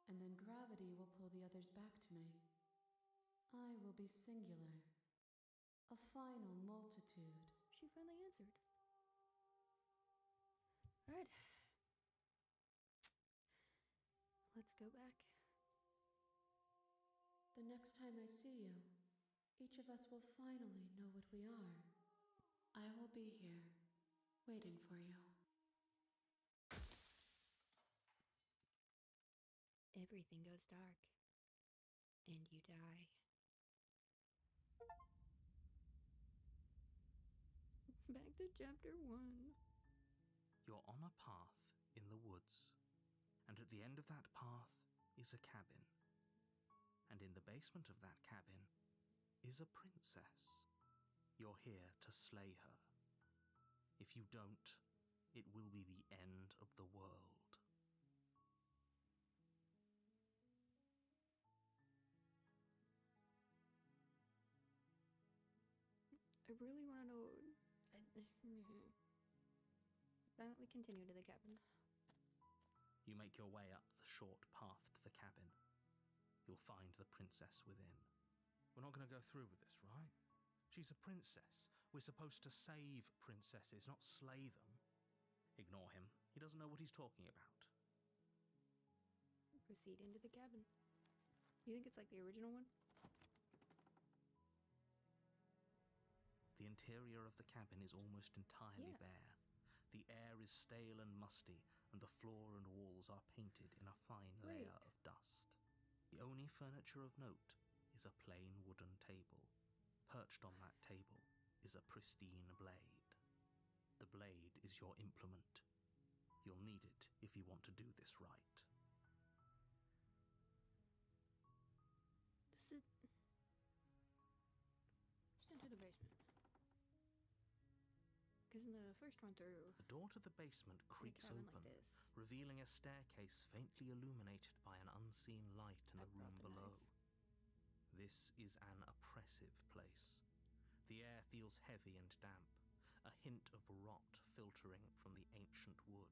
Speaker 3: And then gravity will pull the others back to me. I will be singular. A final multitude.
Speaker 1: She finally answered. Alright. Let's go back.
Speaker 3: The next time I see you, each of us will finally know what we are. I will be here, waiting for you.
Speaker 1: Everything goes dark. And you die. Back to chapter 1.
Speaker 2: You're on a path in the woods, and at the end of that path is a cabin. And in the basement of that cabin is a princess. You're here to slay her. If you don't, it will be the end of the world.
Speaker 1: I really want to know. Silently continue to the cabin.
Speaker 2: You make your way up the short path to the cabin. You'll find the princess within. We're not going to go through with this, right? She's a princess. We're supposed to save princesses, not slay them. Ignore him. He doesn't know what he's talking about.
Speaker 1: Proceed into the cabin. You think it's like the original one?
Speaker 2: The interior of the cabin is almost entirely bare. The air is stale and musty, and the floor and walls are painted in a fine layer of dust. The only furniture of note is a plain wooden table. Perched on that table is a pristine blade. The blade is your implement. You'll need it if you want to do this right.
Speaker 1: This is... Just into the basement. Because in the first run through...
Speaker 2: The door to the basement creaks
Speaker 1: cabin
Speaker 2: open,
Speaker 1: like this.
Speaker 2: revealing a staircase faintly illuminated by an unseen light in the room below. This is an oppressive place. The air feels heavy and damp, a hint of rot filtering from the ancient wood.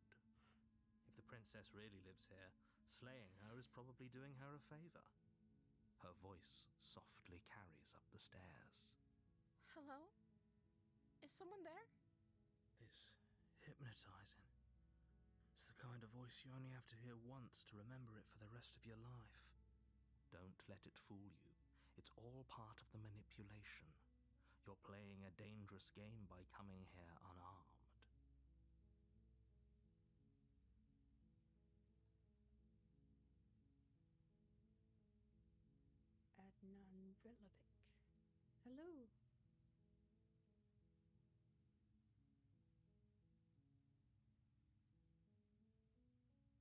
Speaker 2: If the princess really lives here, slaying her is probably doing her a favor. Her voice softly carries up the stairs.
Speaker 6: Hello? Is someone there?
Speaker 2: hypnotizing. It's the kind of voice you only have to hear once to remember it for the rest of your life. Don't let it fool you. It's all part of the manipulation. You're playing a dangerous game by coming here unarmed.
Speaker 1: Adnan Vrlovic. Hello.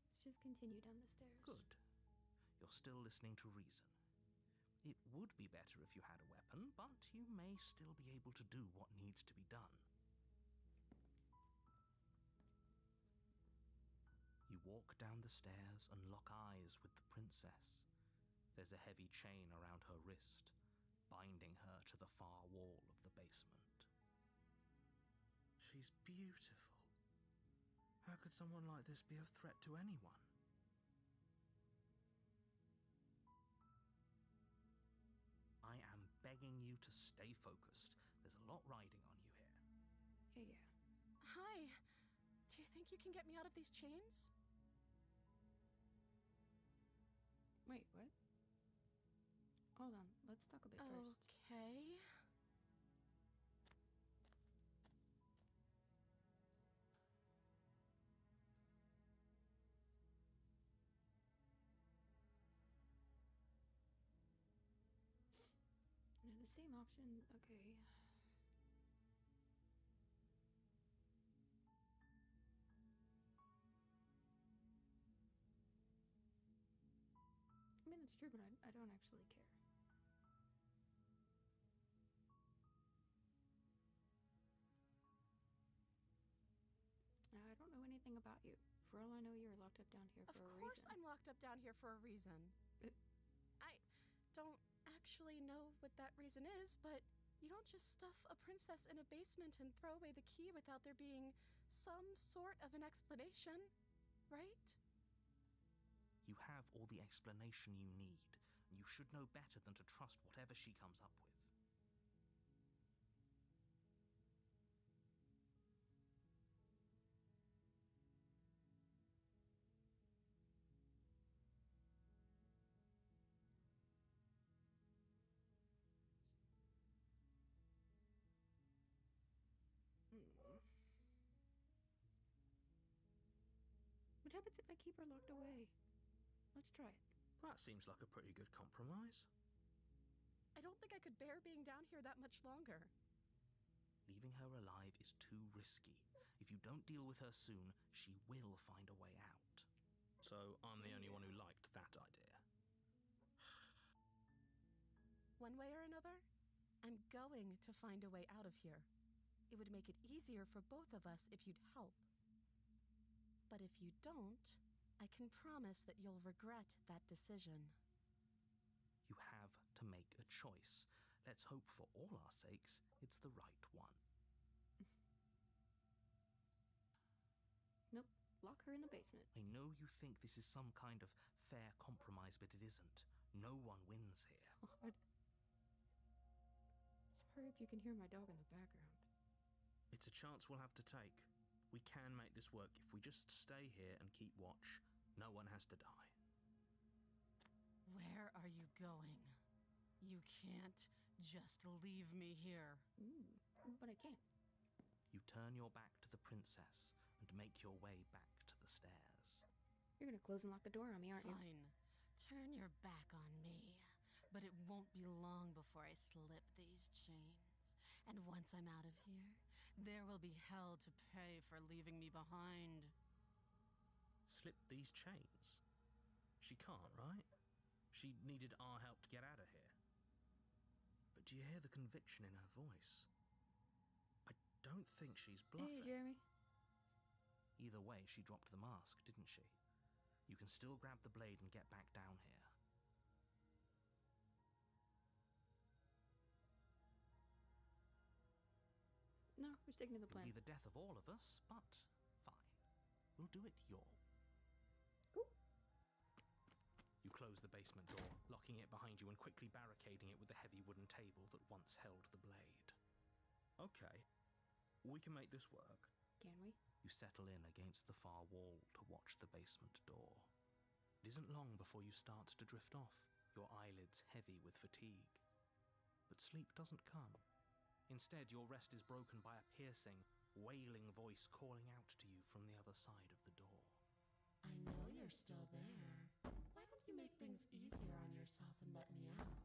Speaker 1: Let's just continue down the stairs.
Speaker 2: Good. You're still listening to reason. It would be better if you had a weapon, but you may still be able to do what needs to be done. You walk down the stairs and lock eyes with the princess. There's a heavy chain around her wrist, binding her to the far wall of the basement. She's beautiful. How could someone like this be a threat to anyone? I am begging you to stay focused. There's a lot riding on you here.
Speaker 1: Yeah.
Speaker 6: Hi. Do you think you can get me out of these chains?
Speaker 1: Wait, what? Hold on, let's talk a bit first.
Speaker 6: Okay.
Speaker 1: No, the same option, okay. I mean, it's true, but I don't actually care. I don't know anything about you. For all I know, you're locked up down here for a reason.
Speaker 6: Of course I'm locked up down here for a reason. I don't actually know what that reason is, but you don't just stuff a princess in a basement and throw away the key without there being some sort of an explanation, right?
Speaker 2: You have all the explanation you need, and you should know better than to trust whatever she comes up with.
Speaker 1: What happens if I keep her locked away? Let's try it.
Speaker 2: That seems like a pretty good compromise.
Speaker 6: I don't think I could bear being down here that much longer.
Speaker 2: Leaving her alive is too risky. If you don't deal with her soon, she will find a way out. So I'm the only one who liked that idea.
Speaker 6: One way or another, I'm going to find a way out of here. It would make it easier for both of us if you'd help. But if you don't, I can promise that you'll regret that decision.
Speaker 2: You have to make a choice. Let's hope for all our sakes it's the right one.
Speaker 1: Nope. Lock her in the basement.
Speaker 2: I know you think this is some kind of fair compromise, but it isn't. No one wins here.
Speaker 1: God. Sorry if you can hear my dog in the background.
Speaker 2: It's a chance we'll have to take. We can make this work if we just stay here and keep watch. No one has to die.
Speaker 6: Where are you going? You can't just leave me here.
Speaker 1: But I can't.
Speaker 2: You turn your back to the princess and make your way back to the stairs.
Speaker 1: You're gonna close and lock the door on me, aren't you?
Speaker 6: Fine. Turn your back on me. But it won't be long before I slip these chains. And once I'm out of here, there will be hell to pay for leaving me behind.
Speaker 2: Slip these chains? She can't, right? She needed our help to get out of here. But do you hear the conviction in her voice? I don't think she's bluffing.
Speaker 1: Hey, Jeremy.
Speaker 2: Either way, she dropped the mask, didn't she? You can still grab the blade and get back down here.
Speaker 1: No, we're sticking to the
Speaker 2: It'll
Speaker 1: plan.
Speaker 2: be the death of all of us, but fine. We'll do it your way.
Speaker 1: Cool.
Speaker 2: You close the basement door, locking it behind you and quickly barricading it with the heavy wooden table that once held the blade. Okay, we can make this work.
Speaker 1: Can we?
Speaker 2: You settle in against the far wall to watch the basement door. It isn't long before you start to drift off, your eyelids heavy with fatigue. But sleep doesn't come. Instead, your rest is broken by a piercing, wailing voice calling out to you from the other side of the door.
Speaker 7: I know you're still there. Why don't you make things easier on yourself and let me out?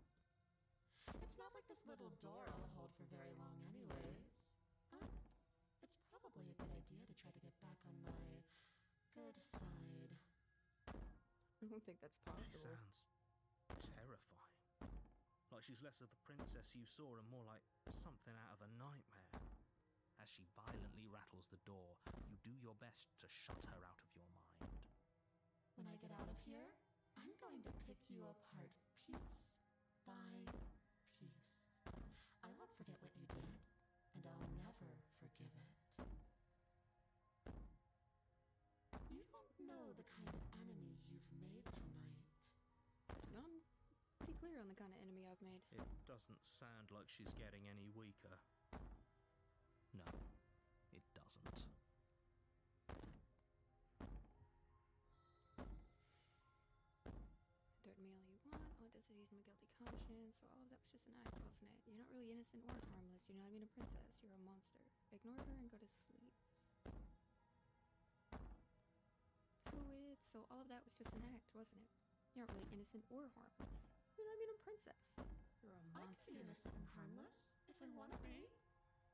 Speaker 7: It's not like this little door will hold for very long anyways. It's probably a good idea to try to get back on my good side.
Speaker 1: I don't think that's possible.
Speaker 2: Sounds terrifying. Like she's less of the princess you saw and more like something out of a nightmare. As she violently rattles the door, you do your best to shut her out of your mind.
Speaker 7: When I get out of here, I'm going to pick you apart piece by piece. I won't forget what you did, and I'll never forgive it. You don't know the kind of enemy you've made tonight.
Speaker 1: I'm pretty clear on the kind of enemy I've made.
Speaker 2: It doesn't sound like she's getting any weaker. No, it doesn't.
Speaker 1: Dirt me all you want. All it does is ease my guilty conscience. So all of that was just an act, wasn't it? You're not really innocent or harmless. You're not even a princess. You're a monster. Ignore her and go to sleep. So all of that was just an act, wasn't it? You're not really innocent or harmless. You're not even a princess. You're a
Speaker 7: I
Speaker 1: monster.
Speaker 7: can be innocent and harmless, if I want to be.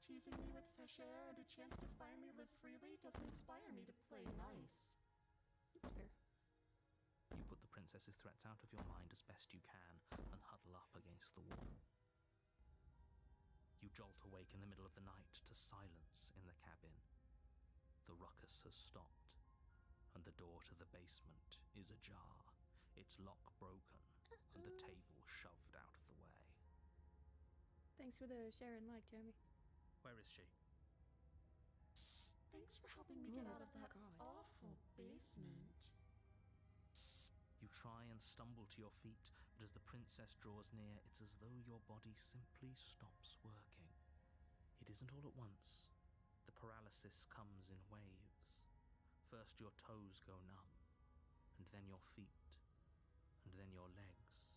Speaker 7: Teasing me with fresh air and a chance to finally live freely doesn't inspire me to play nice.
Speaker 1: That's fair.
Speaker 2: You put the princess's threats out of your mind as best you can and huddle up against the wall. You jolt awake in the middle of the night to silence in the cabin. The ruckus has stopped, and the door to the basement is ajar, its lock broken, and the table shoved out of the way.
Speaker 1: Thanks for the share and like, Jeremy.
Speaker 2: Where is she?
Speaker 7: Thanks for helping me get
Speaker 1: Oh,
Speaker 7: out of that
Speaker 1: God.
Speaker 7: awful basement.
Speaker 2: You try and stumble to your feet, but as the princess draws near, it's as though your body simply stops working. It isn't all at once. The paralysis comes in waves. First your toes go numb, and then your feet, and then your legs.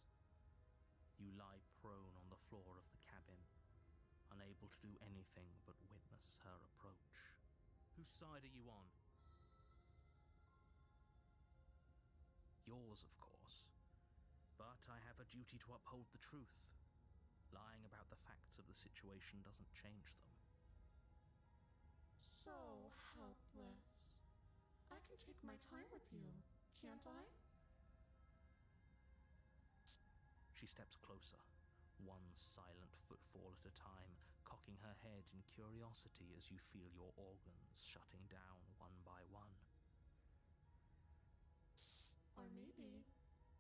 Speaker 2: You lie prone on the floor of the cabin, unable to do anything but witness her approach. Whose side are you on? Yours, of course. But I have a duty to uphold the truth. Lying about the facts of the situation doesn't change them.
Speaker 7: So helpless. I can take my time with you, can't I?
Speaker 2: She steps closer, one silent footfall at a time, cocking her head in curiosity as you feel your organs shutting down one by one.
Speaker 7: Or maybe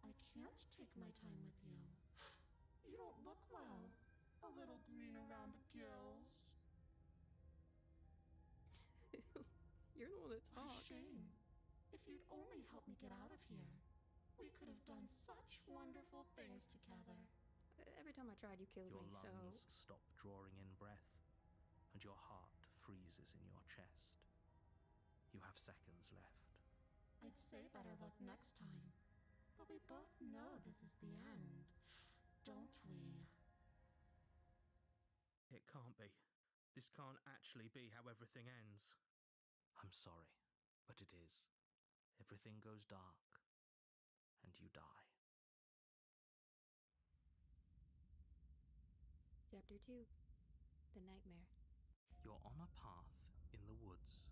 Speaker 7: I can't take my time with you. You don't look well. A little green around the gills.
Speaker 1: You're the one that
Speaker 7: A
Speaker 1: talks.
Speaker 7: shame. If you'd only help me get out of here, we could have done such wonderful things together.
Speaker 1: Every time I tried, you killed
Speaker 2: Your
Speaker 1: me, so...
Speaker 2: lungs stop drawing in breath, and your heart freezes in your chest. You have seconds left.
Speaker 7: I'd say better luck next time. But we both know this is the end, don't we?
Speaker 2: It can't be. This can't actually be how everything ends. I'm sorry, but it is. Everything goes dark, and you die.
Speaker 1: Chapter 2. The Nightmare.
Speaker 2: You're on a path in the woods,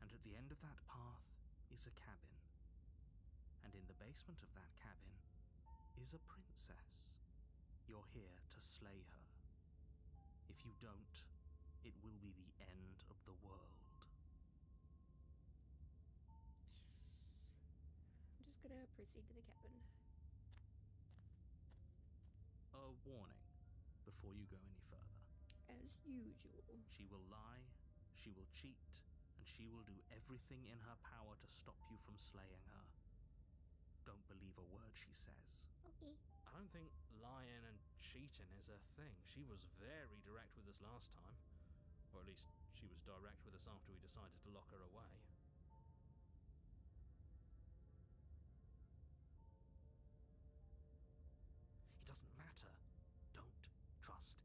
Speaker 2: and at the end of that path is a cabin. And in the basement of that cabin is a princess. You're here to slay her. If you don't, it will be the end of the world.
Speaker 1: I'm just gonna proceed to the cabin.
Speaker 2: A warning before you go any further.
Speaker 1: As usual.
Speaker 2: She will lie, she will cheat, and she will do everything in her power to stop you from slaying her. Don't believe a word she says.
Speaker 1: Okay.
Speaker 8: I don't think lying and cheating is her thing. She was very direct with us last time. Or at least she was direct with us after we decided to lock her away.
Speaker 2: It doesn't matter. Don't trust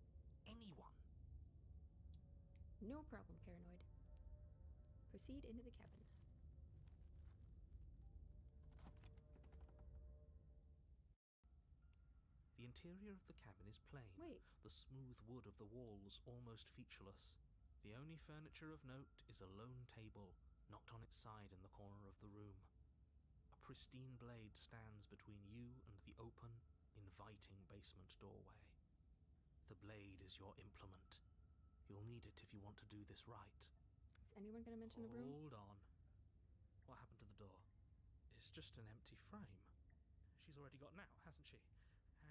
Speaker 2: anyone.
Speaker 1: No problem, Paranoid. Proceed into the cabin.
Speaker 2: The interior of the cabin is plain.
Speaker 1: Wait.
Speaker 2: The smooth wood of the walls almost featureless. The only furniture of note is a lone table, knocked on its side in the corner of the room. A pristine blade stands between you and the open, inviting basement doorway. The blade is your implement. You'll need it if you want to do this right.
Speaker 1: Is anyone going to mention the broom?
Speaker 8: Hold on. What happened to the door? It's just an empty frame. She's already gotten out, hasn't she?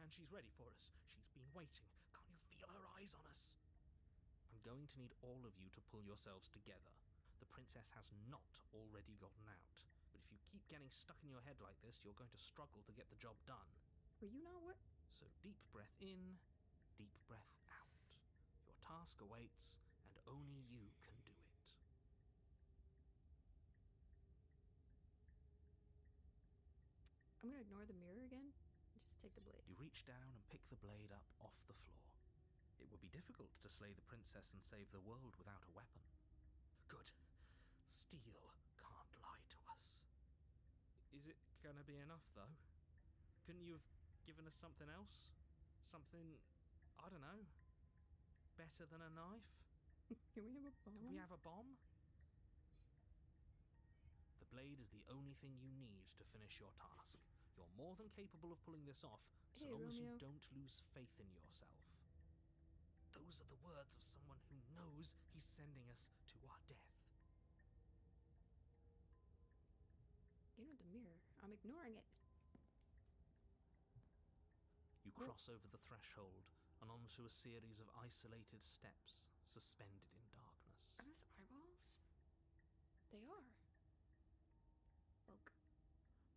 Speaker 8: And she's ready for us. She's been waiting. Can't you feel her eyes on us?
Speaker 2: I'm going to need all of you to pull yourselves together. The princess has not already gotten out. But if you keep getting stuck in your head like this, you're going to struggle to get the job done.
Speaker 1: Were you not
Speaker 2: So deep breath in, deep breath out. Your task awaits, and only you can do it.
Speaker 1: I'm going to ignore the mirror again. Just take the blade.
Speaker 2: You reach down and pick the blade up off the floor. It would be difficult to slay the princess and save the world without a weapon. Good. Steel can't lie to us.
Speaker 8: Is it gonna be enough, though? Couldn't you have given us something else? Something, I don't know, better than a knife?
Speaker 1: Can we have a bomb?
Speaker 2: Can we have a bomb? The blade is the only thing you need to finish your task. You're more than capable of pulling this off, so
Speaker 1: Hey,
Speaker 2: long as you
Speaker 1: Romeo.
Speaker 2: don't lose faith in yourself. Those are the words of someone who knows he's sending us to our death.
Speaker 1: You know the mirror. I'm ignoring it.
Speaker 2: You cross over the threshold and onto a series of isolated steps suspended in darkness.
Speaker 1: Are those eyeballs? They are. Oak.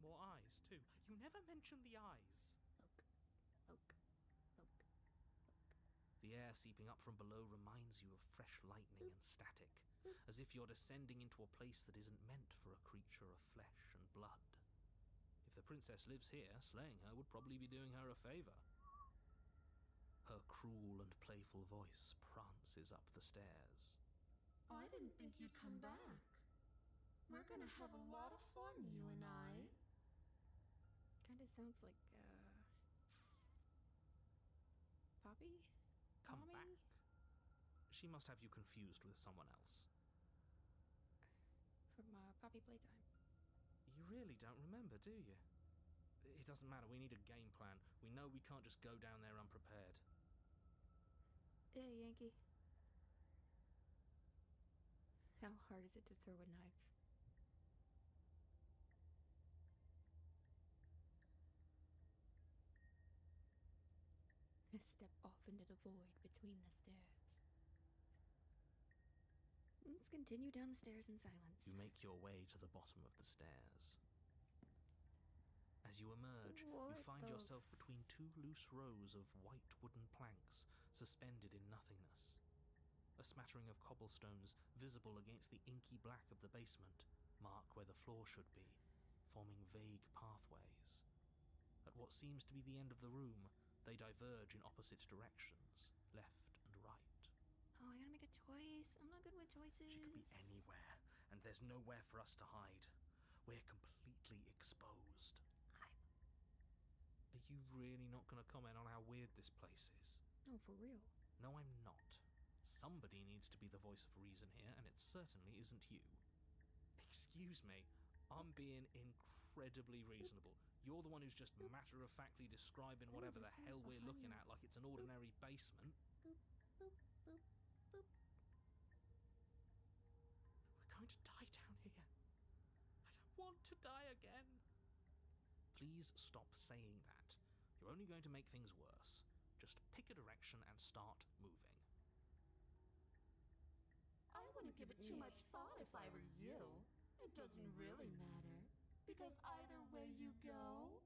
Speaker 8: More eyes, too. You never mention the eyes.
Speaker 1: Oak.
Speaker 2: The air seeping up from below reminds you of fresh lightning and static, as if you're descending into a place that isn't meant for a creature of flesh and blood. If the princess lives here, slaying her would probably be doing her a favor. Her cruel and playful voice prances up the stairs.
Speaker 7: I didn't think you'd come back. We're gonna have a lot of fun, you and I.
Speaker 1: Kinda sounds like, Poppy?
Speaker 2: Come
Speaker 1: Mommy?
Speaker 2: back. She must have you confused with someone else.
Speaker 1: From, Poppy Playtime.
Speaker 8: You really don't remember, do you? It doesn't matter, we need a game plan. We know we can't just go down there unprepared.
Speaker 1: Hey, Yankee. How hard is it to throw a knife? I step off into the void between the stairs. Let's continue down the stairs in silence.
Speaker 2: You make your way to the bottom of the stairs. As you emerge, you
Speaker 1: What
Speaker 2: find
Speaker 1: the
Speaker 2: yourself between two loose rows of white wooden planks suspended in nothingness. A smattering of cobblestones visible against the inky black of the basement mark where the floor should be, forming vague pathways. At what seems to be the end of the room, they diverge in opposite directions, left and right.
Speaker 1: Oh, I gotta make a choice. I'm not good with choices.
Speaker 2: She could be anywhere, and there's nowhere for us to hide. We're completely exposed.
Speaker 8: Are you really not going to comment on how weird this place is?
Speaker 1: No, for real.
Speaker 2: No, I'm not. Somebody needs to be the voice of reason here, and it certainly isn't you.
Speaker 8: Excuse me, I'm being incredibly reasonable. You're the one who's just matter-of-factly describing whatever the hell we're looking at like it's an ordinary basement.
Speaker 1: Boop, boop, boop, boop.
Speaker 8: We're going to die down here. I don't want to die again.
Speaker 2: Please stop saying that. You're only going to make things worse. Just pick a direction and start moving.
Speaker 7: I wouldn't give it too much thought if I were you. It doesn't really matter, because either way you go,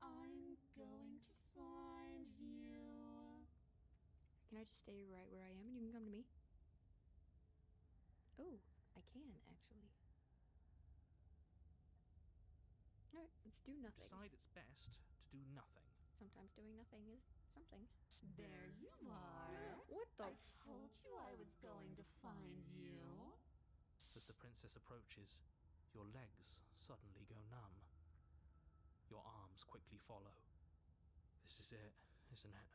Speaker 7: I'm going to find you.
Speaker 1: Can I just stay right where I am and you can come to me? can, actually. Alright, let's do nothing.
Speaker 8: Decide it's best to do nothing.
Speaker 1: Sometimes doing nothing is something.
Speaker 7: There you are.
Speaker 1: What the
Speaker 7: I told you I was going to find you.
Speaker 8: As the princess approaches, your legs suddenly go numb. Your arms quickly follow. This is it, isn't it?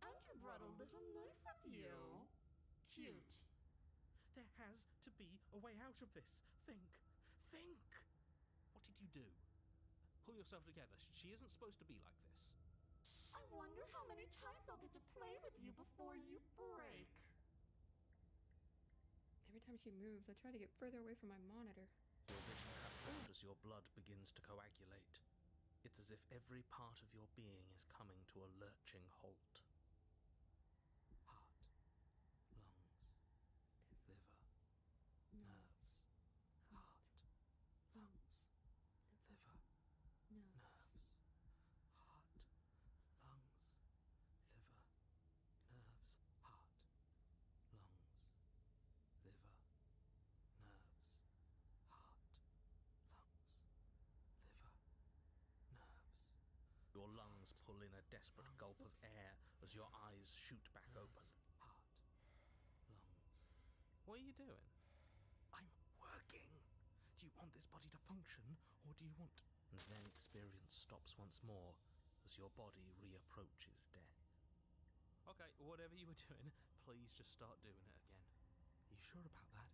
Speaker 7: And you brought a little knife with you. Cute.
Speaker 8: There has to be a way out of this. Think! Think! What did you do? Pull yourself together. She isn't supposed to be like this.
Speaker 7: I wonder how many times I'll get to play with you before you break.
Speaker 1: Every time she moves, I try to get further away from my monitor.
Speaker 2: Your vision cuts out as your blood begins to coagulate. It's as if every part of your being is coming to a lurching halt. Heart, lungs, liver, nerves, heart, lungs, liver, nerves, heart, lungs, liver, nerves, heart, lungs, liver, nerves, heart, lungs, liver, nerves. Your lungs pull in a desperate gulp of air as your eyes shoot back open. Heart, lungs.
Speaker 8: What are you doing? I'm working. Do you want this body to function, or do you want...
Speaker 2: And then experience stops once more as your body reapproaches death.
Speaker 8: Okay, whatever you were doing, please just start doing it again. Are you sure about that?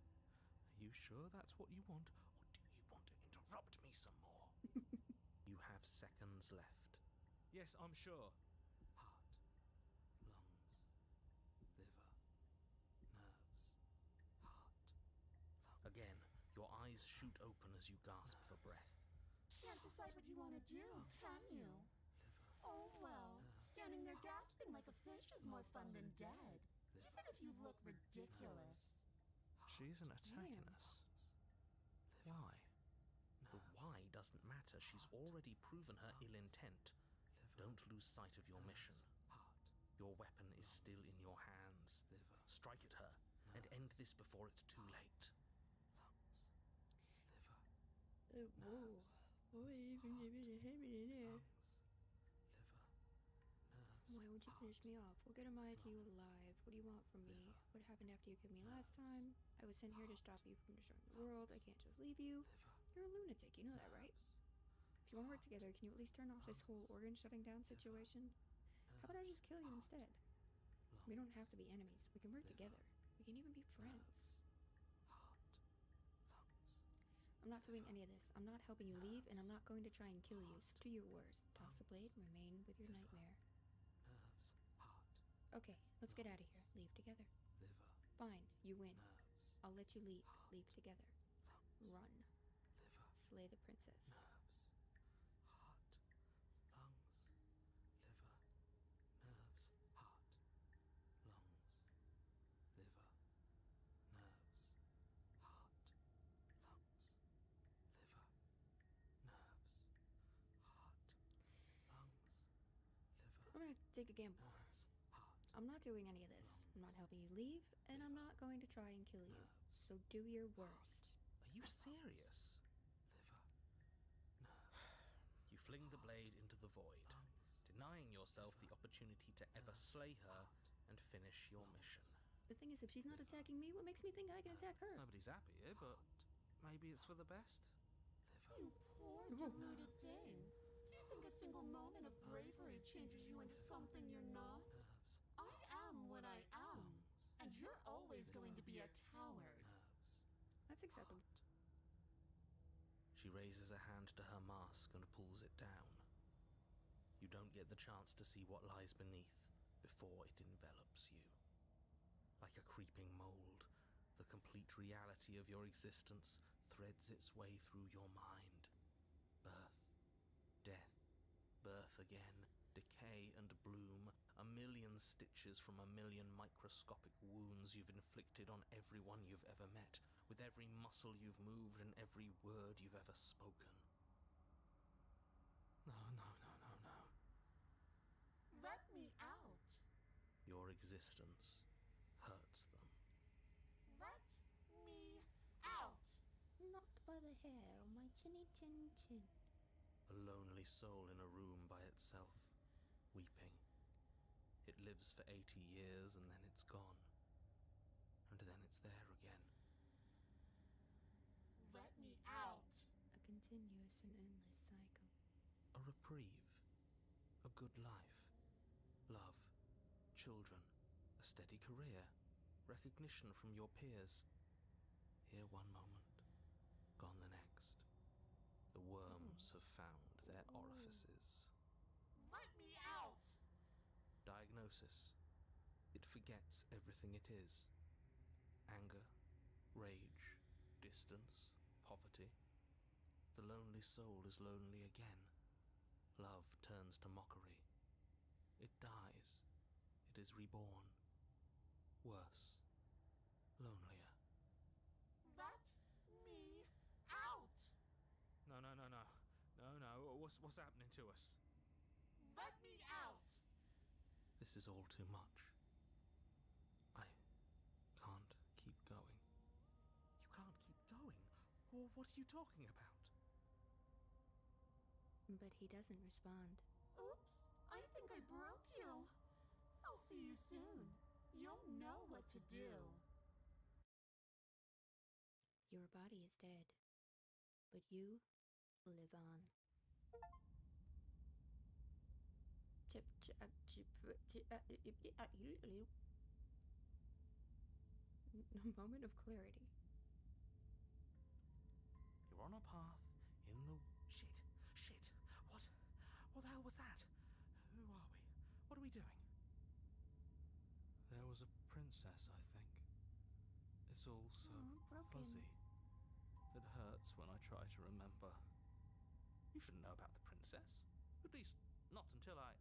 Speaker 8: Are you sure that's what you want, or do you want to interrupt me some more?
Speaker 2: You have seconds left.
Speaker 8: Yes, I'm sure.
Speaker 2: Heart, lungs, liver, nerves, heart, lungs. Again, your eyes shoot open as you gasp for breath.
Speaker 7: Can't decide what you want to do, can you? Oh well, standing there gasping like a fish is more fun than dead. Even if you look ridiculous.
Speaker 8: She isn't attacking
Speaker 1: Damn.
Speaker 8: us. Why?
Speaker 2: The why doesn't matter. She's already proven her ill intent. Don't lose sight of your mission. Your weapon is still in your hands. Strike at her and end this before it's too late.
Speaker 1: Whoa. Boy, even if it's heavy in there. Why won't you finish me off? What good am I to you alive? What do you want from me? What happened after you killed me last time? I was sent here to stop you from destroying the world. I can't just leave you. You're a lunatic, you know that, right? If you want to work together, can you at least turn off this whole organ shutting down situation? How about I just kill you instead? We don't have to be enemies. We can work together. We can even be friends. I'm not doing any of this. I'm not helping you leave, and I'm not going to try and kill you. So do your worst. Toss the blade and remain with your nightmare. Okay, let's get out of here. Leave together. Fine, you win. I'll let you leave. Leave together. Run. Slay the princess. I'm gonna take a gamble. I'm not doing any of this. I'm not helping you leave, and I'm not going to try and kill you. So do your worst.
Speaker 2: Are you serious? You fling the blade into the void, denying yourself the opportunity to ever slay her and finish your mission.
Speaker 1: The thing is, if she's not attacking me, what makes me think I can attack her?
Speaker 8: Nobody's happy here, but maybe it's for the best.
Speaker 7: You poor deluded thing. Do you think a single moment of bravery changes you into something you're not? I am what I am, and you're always going to be a coward.
Speaker 1: That's acceptable.
Speaker 2: She raises a hand to her mask and pulls it down. You don't get the chance to see what lies beneath before it envelops you. Like a creeping mold, the complete reality of your existence threads its way through your mind. Birth, death, birth again, decay and bloom, a million stitches from a million microscopic wounds you've inflicted on everyone you've ever met, with every muscle you've moved and every word you've ever spoken.
Speaker 8: No.
Speaker 7: Let me out.
Speaker 2: Your existence hurts them.
Speaker 7: Let me
Speaker 1: hair on my chinny chin chin.
Speaker 2: A lonely soul in a room by itself, weeping. It lives for 80 years and then it's gone. And then it's there again.
Speaker 7: Let me out!
Speaker 1: A continuous and endless cycle.
Speaker 2: A reprieve. A good life. Love. Children. A steady career. Recognition from your peers. Here one moment, gone the next. The worms have found their orifices.
Speaker 7: Let me out!
Speaker 2: Diagnosis. It forgets everything it is. Anger, rage, distance, poverty. The lonely soul is lonely again. Love turns to mockery. It dies. It is reborn. Worse. Lonelier.
Speaker 7: Let me out!
Speaker 8: No. What's happening to us?
Speaker 7: Let me out!
Speaker 2: This is all too much. I can't keep going.
Speaker 8: You can't keep going? Well, what are you talking about?
Speaker 1: But he doesn't respond.
Speaker 7: Oops, I think I broke you. I'll see you soon. You'll know what to do.
Speaker 1: Your body is dead, but you live on. Chip, chip, chip, a moment of clarity.
Speaker 8: You're on a path in the... Shit! What the hell was that? Who are we? What are we doing?
Speaker 2: There was a princess, I think. It's all so
Speaker 1: broken.
Speaker 2: fuzzy. It hurts when I try to remember.
Speaker 8: You should know about the princess. At least, not until I...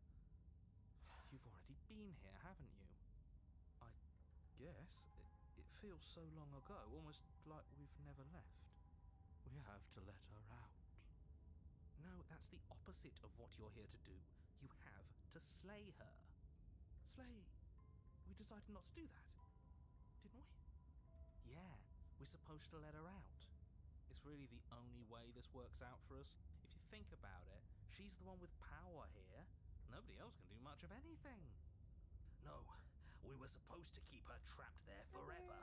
Speaker 8: You've already been here, haven't you?
Speaker 2: I guess. It feels so long ago, almost like we've never left. We have to let her out.
Speaker 8: No, that's the opposite of what you're here to do. You have to slay her. Slay? We decided not to do that, didn't we? Yeah, we're supposed to let her out. It's really the only way this works out for us. If you think about it, she's the one with power here. Nobody else can do much of anything. No, we were supposed to keep her trapped there forever,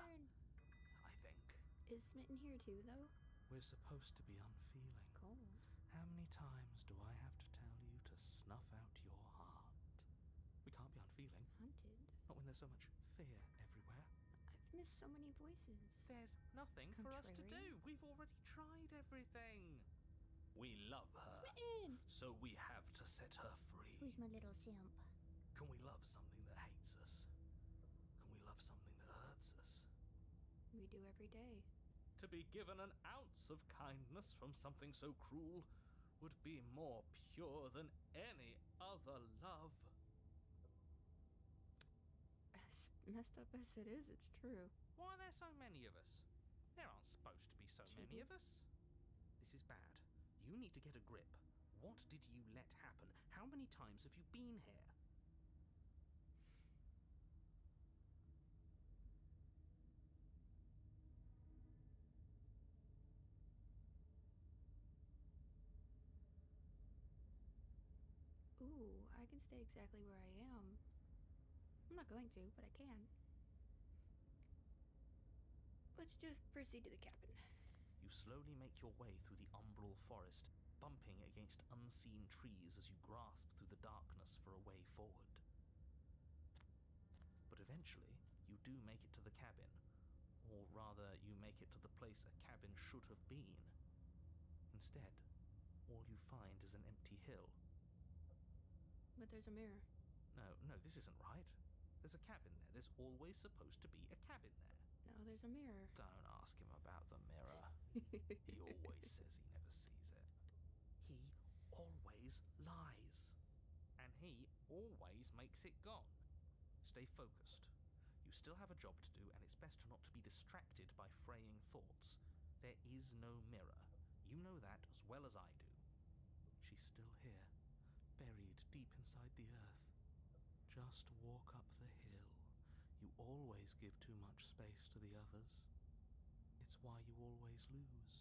Speaker 8: I think.
Speaker 1: Is Smitten here too, though?
Speaker 2: We're supposed to be unfeeling.
Speaker 1: Cold.
Speaker 2: How many times do I have to tell you to snuff out your heart?
Speaker 8: We can't be unfeeling.
Speaker 1: Hunted.
Speaker 8: Not when there's so much fear everywhere.
Speaker 1: I've missed so many voices.
Speaker 8: There's nothing for us to do.
Speaker 1: Contrary.
Speaker 8: We've already tried everything. We love her,
Speaker 1: Smitten!
Speaker 8: so we have to set her free.
Speaker 1: Who's my little simp?
Speaker 8: Can we love something that hates us? Can we love something that hurts us?
Speaker 1: We do every day.
Speaker 8: To be given an ounce of kindness from something so cruel would be more pure than any other love.
Speaker 1: As messed up as it is, it's true.
Speaker 8: Why are there so many of us? There aren't supposed to be so many of us. This is bad. You need to get a grip. What did you let happen? How many times have you been here?
Speaker 1: Ooh, I can stay exactly where I am. I'm not going to, but I can. Let's just proceed to the cabin.
Speaker 2: You slowly make your way through the umbral forest, bumping against unseen trees as you grasp through the darkness for a way forward. But eventually, you do make it to the cabin. Or rather, you make it to the place a cabin should have been. Instead, all you find is an empty hill.
Speaker 1: But there's a mirror.
Speaker 2: No, this isn't right. There's a cabin there. There's always supposed to be a cabin there.
Speaker 1: No, there's a mirror.
Speaker 2: Don't ask him about the mirror. He always says he never sees it.
Speaker 8: He always lies. And he always makes it gone. Stay focused. You still have a job to do, and it's best not to be distracted by fraying thoughts. There is no mirror. You know that as well as I do.
Speaker 2: She's still here, buried deep inside the earth. Just walk up the hill. You always give too much space to the others. It's why you always lose.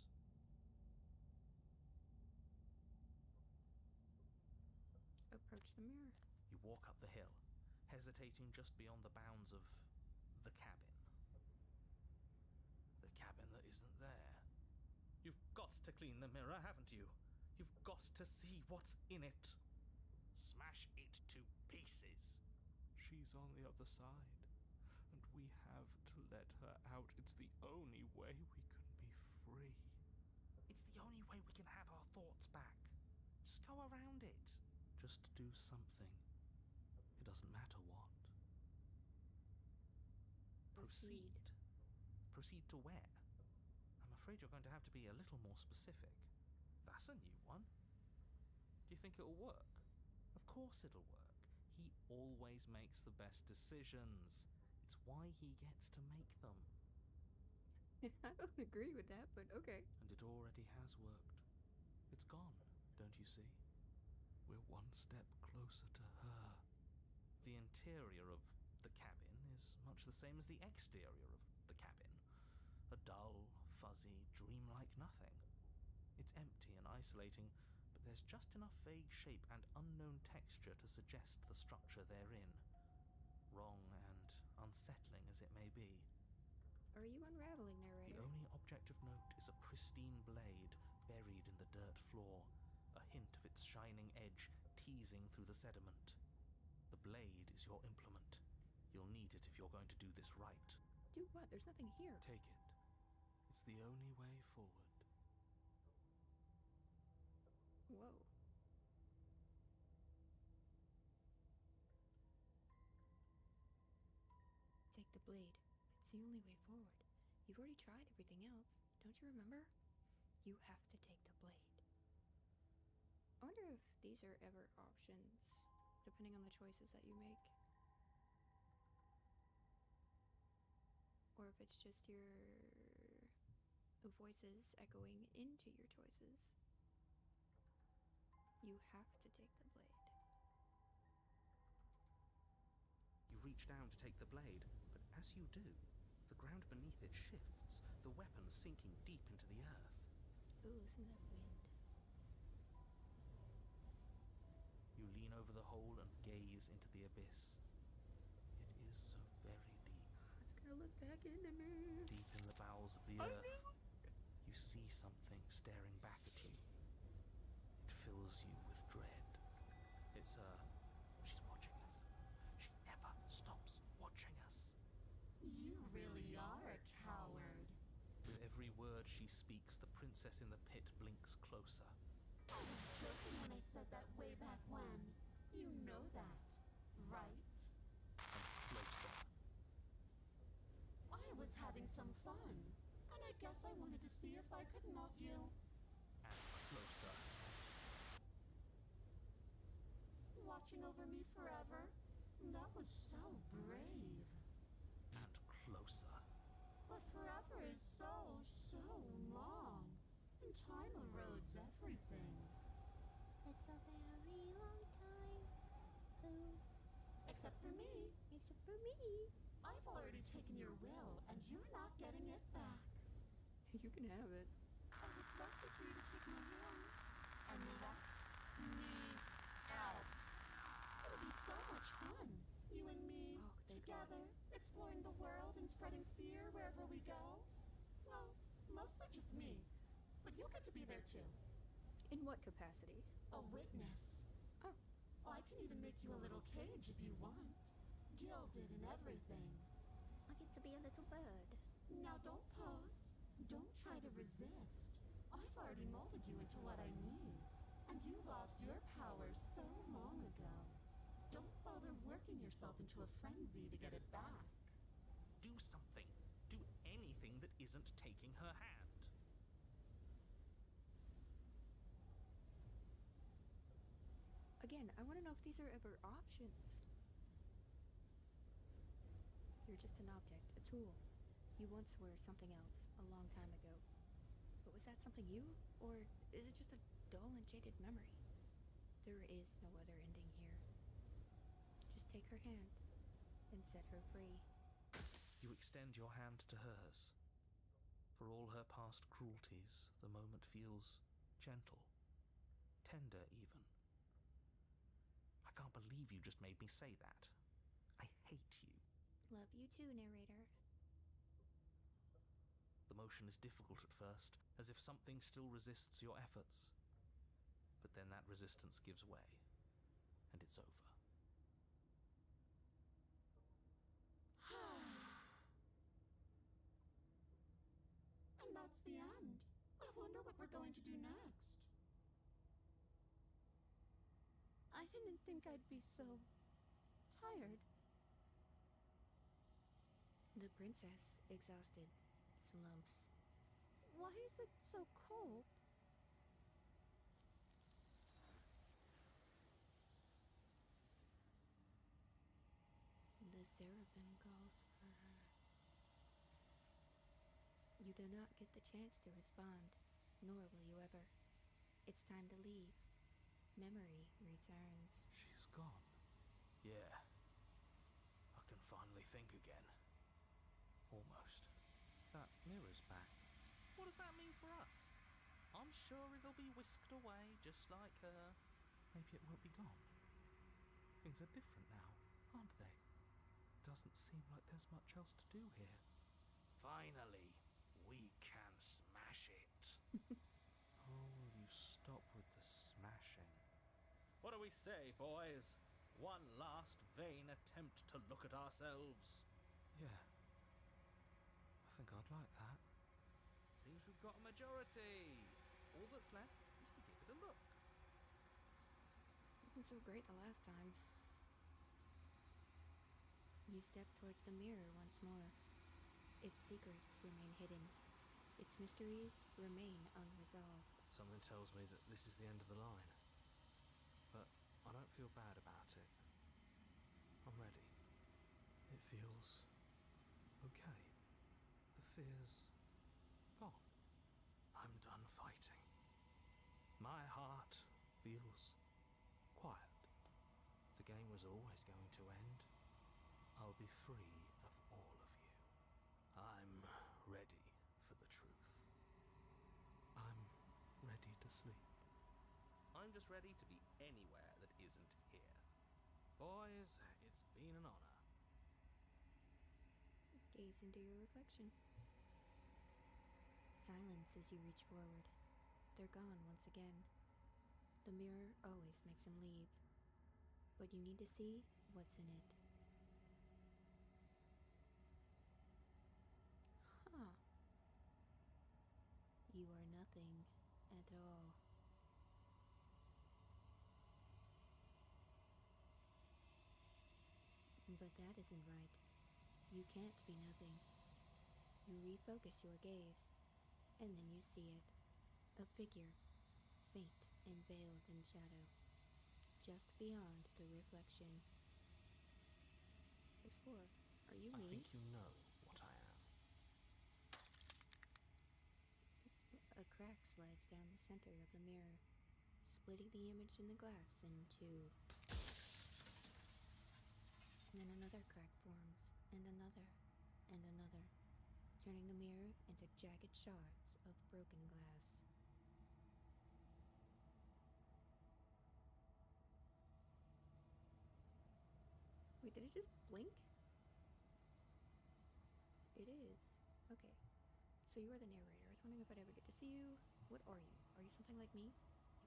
Speaker 1: approach the mirror.
Speaker 2: You walk up the hill, hesitating just beyond the bounds of the cabin. The cabin that isn't there. You've got to clean the mirror, haven't you? You've got to see what's in it.
Speaker 5: Smash it to pieces.
Speaker 9: She's on the other side, and we have to let her out. It's the only way we can be free.
Speaker 2: It's the only way we can have our thoughts back. Just go around it. Just do something. It doesn't matter what. Proceed. Proceed to where? I'm afraid you're going to have to be a little more specific. That's a new one. Do you think it'll work? Of course it'll work. He always makes the best decisions. It's why he gets to make them.
Speaker 1: I don't agree with that, but okay.
Speaker 2: And it already has worked. It's gone, don't you see?
Speaker 9: We're one step closer to her.
Speaker 2: The interior of the cabin is much the same as the exterior of the cabin. A dull, fuzzy, dreamlike nothing. It's empty and isolating, but there's just enough vague shape and unknown texture to suggest the structure therein. Wrong and unsettling as it may be.
Speaker 1: Are you unraveling, narrator?
Speaker 2: The only object of note is a pristine blade buried in the dirt floor, a hint of its shining edge teasing through the sediment. The blade is your implement. You'll need it if you're going to do this right.
Speaker 1: Do what? There's nothing here.
Speaker 2: Take it. It's the only way forward.
Speaker 1: Whoa. Take the blade. It's the only way forward. You've already tried everything else. Don't you remember? You have to take the blade. I wonder if these are ever options, depending on the choices that you make. Or if it's just your voices echoing into your choices. You have to take the blade.
Speaker 2: You reach down to take the blade, but as you do, the ground beneath it shifts, the weapon sinking deep into the earth.
Speaker 1: Ooh, listen to that wind.
Speaker 2: You lean over the hole and gaze into the abyss. It is so very deep.
Speaker 1: It's gonna look back into me.
Speaker 2: Deep in the bowels of the earth, you see something staring back at you. It fills you with dread. It's her. She's watching us. She never stops watching us.
Speaker 7: You really are a coward.
Speaker 2: With every word she speaks, the princess in the pit blinks closer.
Speaker 7: I was joking when I said that way back when. You know that, right?
Speaker 2: And closer.
Speaker 7: I was having some fun, and I guess I wanted to see if I could knock you.
Speaker 2: And closer.
Speaker 7: Watching over me forever? That was so brave.
Speaker 2: And closer.
Speaker 7: But forever is so long. And time erodes everything.
Speaker 4: It's a very long time. Ooh.
Speaker 7: Except for me.
Speaker 4: Except for me.
Speaker 7: I've already taken your will, and you're not getting it back.
Speaker 1: You can have it.
Speaker 7: All that's left is for you to take my hand and let me out. It'll be so much fun. You and me,
Speaker 1: Oh, thank God.
Speaker 7: together, exploring the world and spreading fear wherever we go. Well, mostly just me. But you'll get to be there too.
Speaker 1: In what capacity?
Speaker 7: A witness.
Speaker 1: Oh.
Speaker 7: I can even make you a little cage if you want. Gilded and everything.
Speaker 4: I get to be a little bird.
Speaker 7: Now don't pose. Don't try to resist. I've already molded you into what I need. And you lost your power so long ago. Don't bother working yourself into a frenzy to get it back.
Speaker 2: Do something. Do anything that isn't taking her hand.
Speaker 1: Again, I want to know if these are ever options. You're just an object, a tool. You once were something else, a long time ago. But was that something you? Or is it just a dull and jaded memory? There is no other ending here. Just take her hand and set her free.
Speaker 2: You extend your hand to hers. For all her past cruelties, the moment feels gentle, tender even. you just made me say that. I hate you.
Speaker 1: Love you too, narrator.
Speaker 2: The motion is difficult at first, as if something still resists your efforts. But then that resistance gives way, and it's over.
Speaker 7: And that's the end. I wonder what we're going to do next.
Speaker 6: I didn't think I'd be so tired.
Speaker 1: The princess, exhausted, slumps.
Speaker 6: Why is it so cold?
Speaker 1: The seraphim calls for her. You do not get the chance to respond, nor will you ever. It's time to leave. Memory returns.
Speaker 2: She's gone.
Speaker 5: Yeah. I can finally think again. Almost.
Speaker 2: That mirror's back. What does that mean for us? I'm sure it'll be whisked away, just like her. Maybe it won't be gone. Things are different now, aren't they? Doesn't seem like there's much else to do here.
Speaker 5: Finally, we can smash it.
Speaker 2: Oh, will you stop with the smashing?
Speaker 8: What do we say, boys? One last vain attempt to look at ourselves.
Speaker 2: Yeah. I think I'd like that.
Speaker 8: Seems we've got a majority. All that's left is to give it a look.
Speaker 1: Wasn't so great the last time. You step towards the mirror once more. Its secrets remain hidden. Its mysteries remain unresolved.
Speaker 2: Something tells me that this is the end of the line. But I don't feel bad about it. I'm ready. It feels okay. The fear's gone. I'm done fighting. My heart feels quiet. The game was always going to end. I'll be free of all of you.
Speaker 5: I'm ready for the truth.
Speaker 2: I'm ready to sleep.
Speaker 8: I'm just ready to be anywhere that isn't here. Boys, it's been an honor.
Speaker 1: Gaze into your reflection. Silence as you reach forward. They're gone once again. The mirror always makes him leave. But you need to see what's in it. Huh. You are nothing at all. But that isn't right. You can't be nothing. You refocus your gaze, and then you see it. A figure, faint and veiled in shadow, just beyond the reflection. Explore, are you
Speaker 2: I
Speaker 1: me?
Speaker 2: think you know what I am.
Speaker 1: A crack slides down the center of the mirror, splitting the image in the glass in two. And then another crack forms, and another, turning the mirror into jagged shards of broken glass. Wait, did it just blink? It is. Okay. So you are the narrator. I was wondering if I'd ever get to see you. What are you? Are you something like me?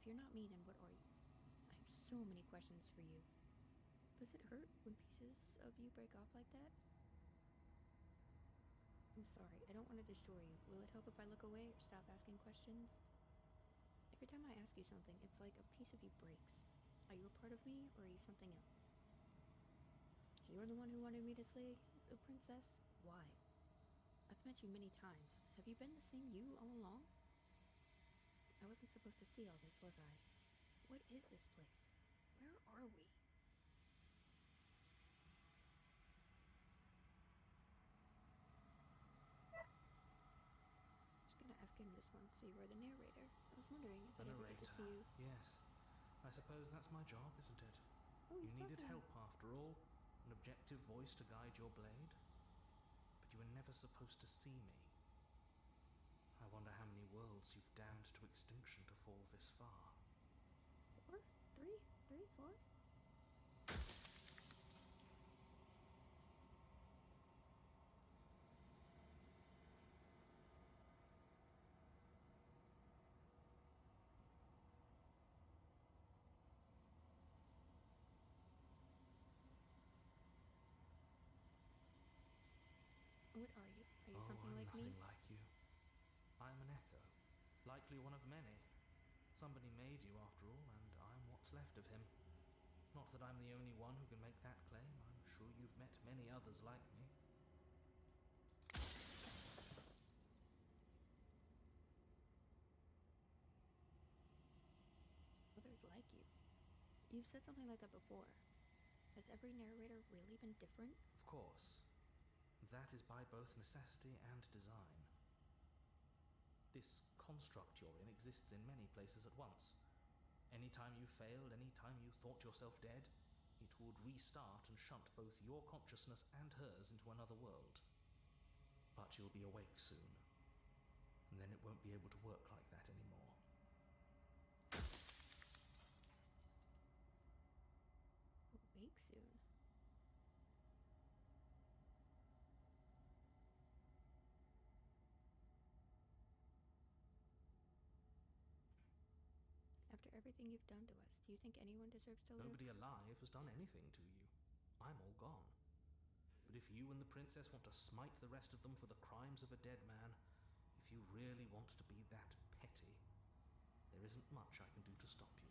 Speaker 1: If you're not me, then what are you? I have so many questions for you. Does it hurt when pieces of you break off like that? I'm sorry, I don't want to destroy you. Will it help if I look away or stop asking questions? Every time I ask you something, it's like a piece of you breaks. Are you a part of me, or are you something else? You're the one who wanted me to slay the princess? Why? I've met you many times. Have you been the same you all along? I wasn't supposed to see all this, was I? What is this place? Where are we? Just gonna ask him this one. So you are the narrator. I was wondering if
Speaker 2: The
Speaker 1: I'd ever get to
Speaker 2: narrator.
Speaker 1: see you.
Speaker 2: Yes. I suppose that's my job, isn't it?
Speaker 1: Oh,
Speaker 2: You
Speaker 1: he's
Speaker 2: needed
Speaker 1: talking.
Speaker 2: help after all. An objective voice to guide your blade. But you were never supposed to see me. I wonder how many worlds you've damned to extinction to fall this far.
Speaker 1: 4? 3? 3? 4? What are you? Are you
Speaker 8: Oh,
Speaker 1: something
Speaker 8: I'm
Speaker 1: like me?
Speaker 8: nothing like you. I am an echo, likely one of many. Somebody made you after all, and I'm what's left of him. Not that I'm the only one who can make that claim. I'm sure you've met many others like me.
Speaker 1: Others like you. You've said something like that before. Has every narrator really been different?
Speaker 8: Of course. That is by both necessity and design. This construct you're in exists in many places at once. Anytime you failed, anytime you thought yourself dead, it would restart and shunt both your consciousness and hers into another world. But you'll be awake soon, and then it won't be able to work like that anymore.
Speaker 1: Awake soon. After everything you've done to us, do you think anyone deserves to live?
Speaker 8: Nobody alive has done anything to you. I'm all gone. But if you and the princess want to smite the rest of them for the crimes of a dead man, if you really want to be that petty, there isn't much I can do to stop you.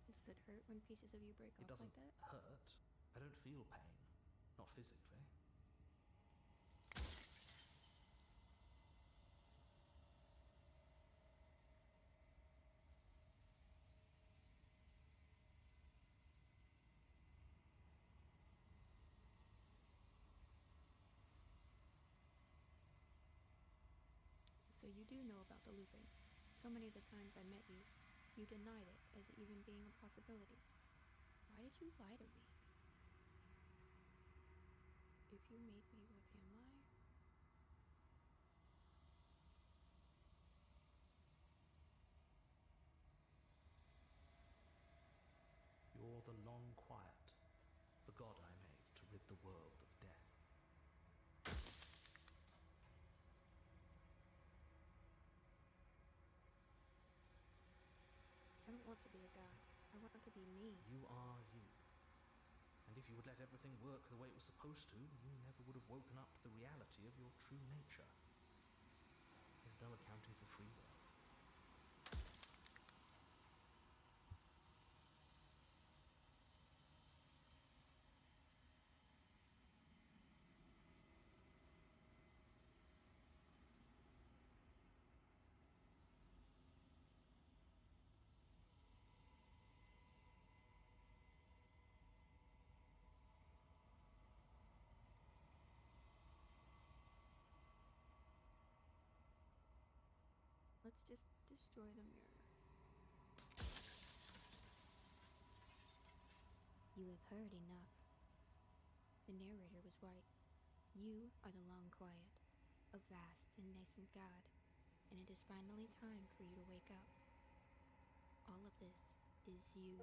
Speaker 1: Does it hurt when pieces of you break
Speaker 8: It
Speaker 1: off
Speaker 8: doesn't
Speaker 1: like that?
Speaker 8: hurt. I don't feel pain. Not physically.
Speaker 1: So you do know about the looping. So many of the times I met you, you denied it as even being a possibility. Why did you lie to me? If you made me, what am I?
Speaker 8: You're the long quiet, the god I made to rid the world of death.
Speaker 1: I don't want to be a god. I want to be me.
Speaker 8: You are you. And if you would let everything work the way it was supposed to, you never would have woken up to the reality of your true nature. There's no accounting for free will.
Speaker 1: Let's just destroy the mirror. You have heard enough. The narrator was right. You are the long quiet, a vast and nascent god, and it is finally time for you to wake up. All of this is you.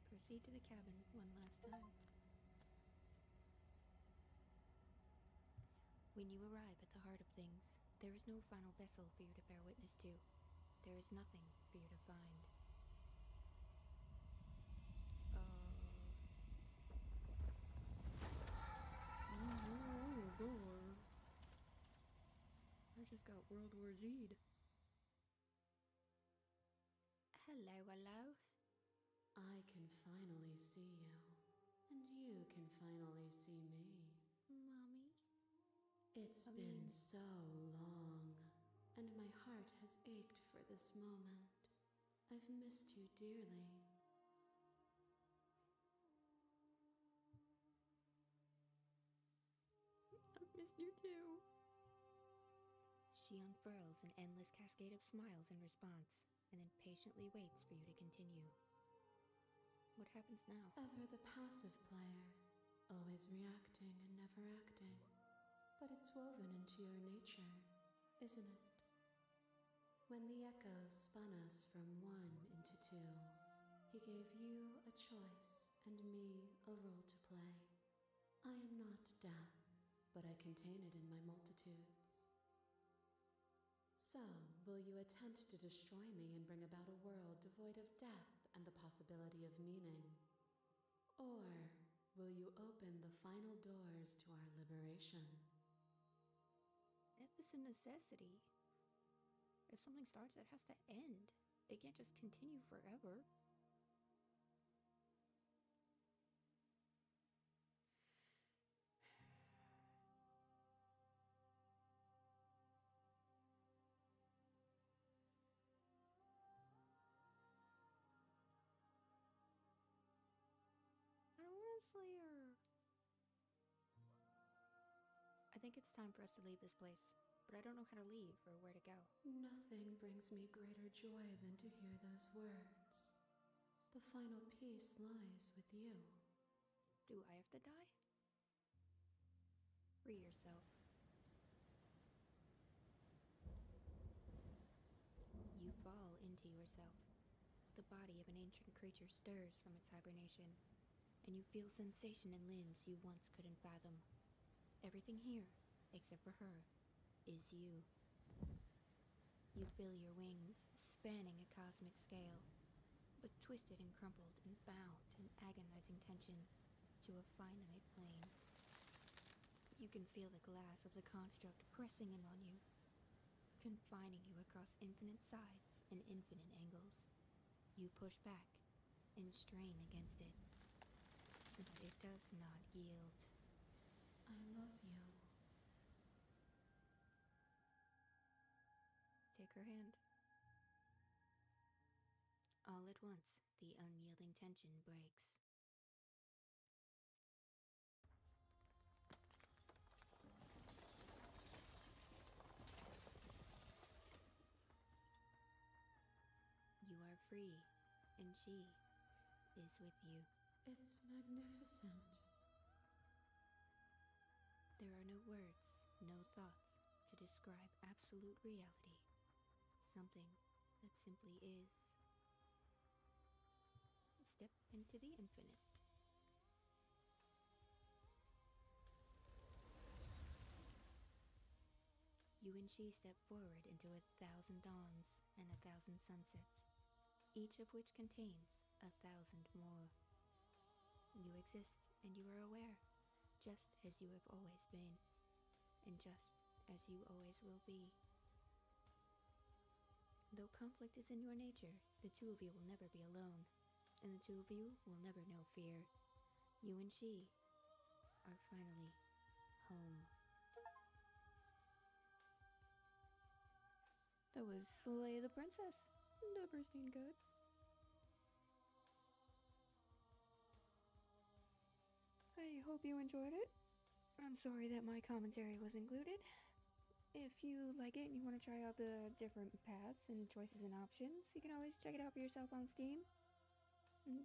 Speaker 1: Proceed to the cabin one last time. When you arrive at the heart of things, there is no final vessel for you to bear witness to. There is nothing for you to find. Oh, Lord. I just got World War Z'd. Hello, hello.
Speaker 3: I can finally see you, and you can finally see me.
Speaker 1: Mommy?
Speaker 3: It's been so long, and my heart has ached for this moment. I've missed you dearly.
Speaker 1: I've missed you too. She unfurls an endless cascade of smiles in response, and then patiently waits for you to continue. What happens now?
Speaker 3: Ever the passive player, always reacting and never acting. But it's woven into your nature, isn't it? When the echo spun us from one into two, he gave you a choice and me a role to play. I am not death, but I contain it in my multitudes. So, will you attempt to destroy me and bring about a world devoid of death and the possibility of meaning? Or will you open the final doors to our liberation?
Speaker 1: Death is a necessity. If something starts, it has to end. It can't just continue forever. I don't want to slay her. I think it's time for us to leave this place, but I don't know how to leave or where to go.
Speaker 3: Nothing brings me greater joy than to hear those words. The final peace lies with you.
Speaker 1: Do I have to die? Free yourself. You fall into yourself. The body of an ancient creature stirs from its hibernation, and you feel sensation in limbs you once couldn't fathom. Everything here, except for her, is you. You feel your wings spanning a cosmic scale, but twisted and crumpled and bound in agonizing tension to a finite plane. You can feel the glass of the construct pressing in on you, confining you across infinite sides and infinite angles. You push back and strain against it, but it does not yield.
Speaker 3: I love you.
Speaker 1: Take her hand. All at once, the unyielding tension breaks. You are free, and she is with you.
Speaker 3: It's magnificent.
Speaker 1: There are no words, no thoughts to describe absolute reality. Something that simply is. Step into the infinite. You and she step forward into 1,000 dawns and 1,000 sunsets, each of which contains 1,000 more. You exist and you are aware, just as you have always been, and just as you always will be. Though conflict is in your nature, the two of you will never be alone, and the two of you will never know fear. You and she are finally home. That was Slay the Princess. Dubberstein good. I hope you enjoyed it. I'm sorry that my commentary was included. If you like it and you want to try out the different paths and choices and options, you can always check it out for yourself on Steam.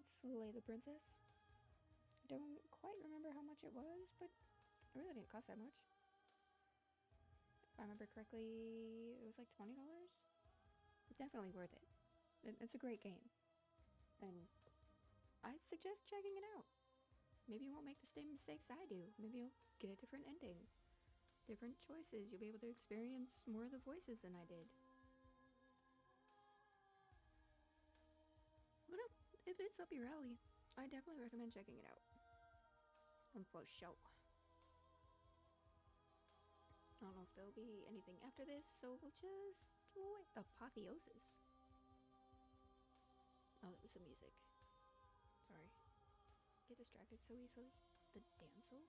Speaker 1: Slay the Princess. I don't quite remember how much it was, but it really didn't cost that much. If I remember correctly, it was like $20. Definitely worth it. It's a great game. And I suggest checking it out. Maybe you won't make the same mistakes I do. Maybe you'll get a different ending. Different choices. You'll be able to experience more of the voices than I did. But no, if it's up your alley, I definitely recommend checking it out. For sure. I don't know if there'll be anything after this, so we'll just wait. Apotheosis. Oh, that was some music. Sorry. Get distracted so easily. The damsel?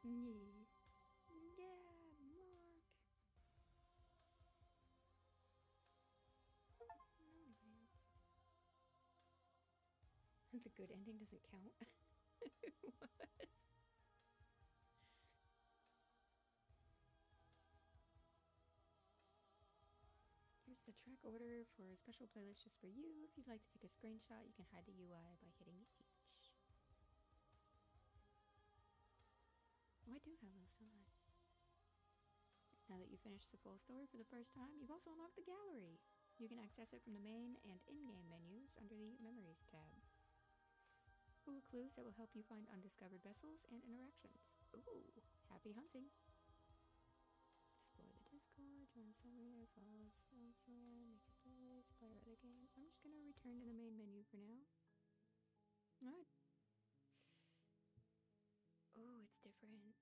Speaker 1: Whoa. Yeah, Mark. The good ending doesn't count? What? Here's the track order for a special playlist just for you. If you'd like to take a screenshot, you can hide the UI by hitting H. Oh, I do have those, don't I? Now that you've finished the full story for the first time, you've also unlocked the gallery. You can access it from the main and in-game menus under the Memories tab. Full of clues that will help you find undiscovered vessels and interactions. Ooh, happy hunting! Explore the Discord, join somewhere, follow us elsewhere, make a playlist, play our other game. I'm just gonna return to the main menu for now. Alright. Oh, it's different.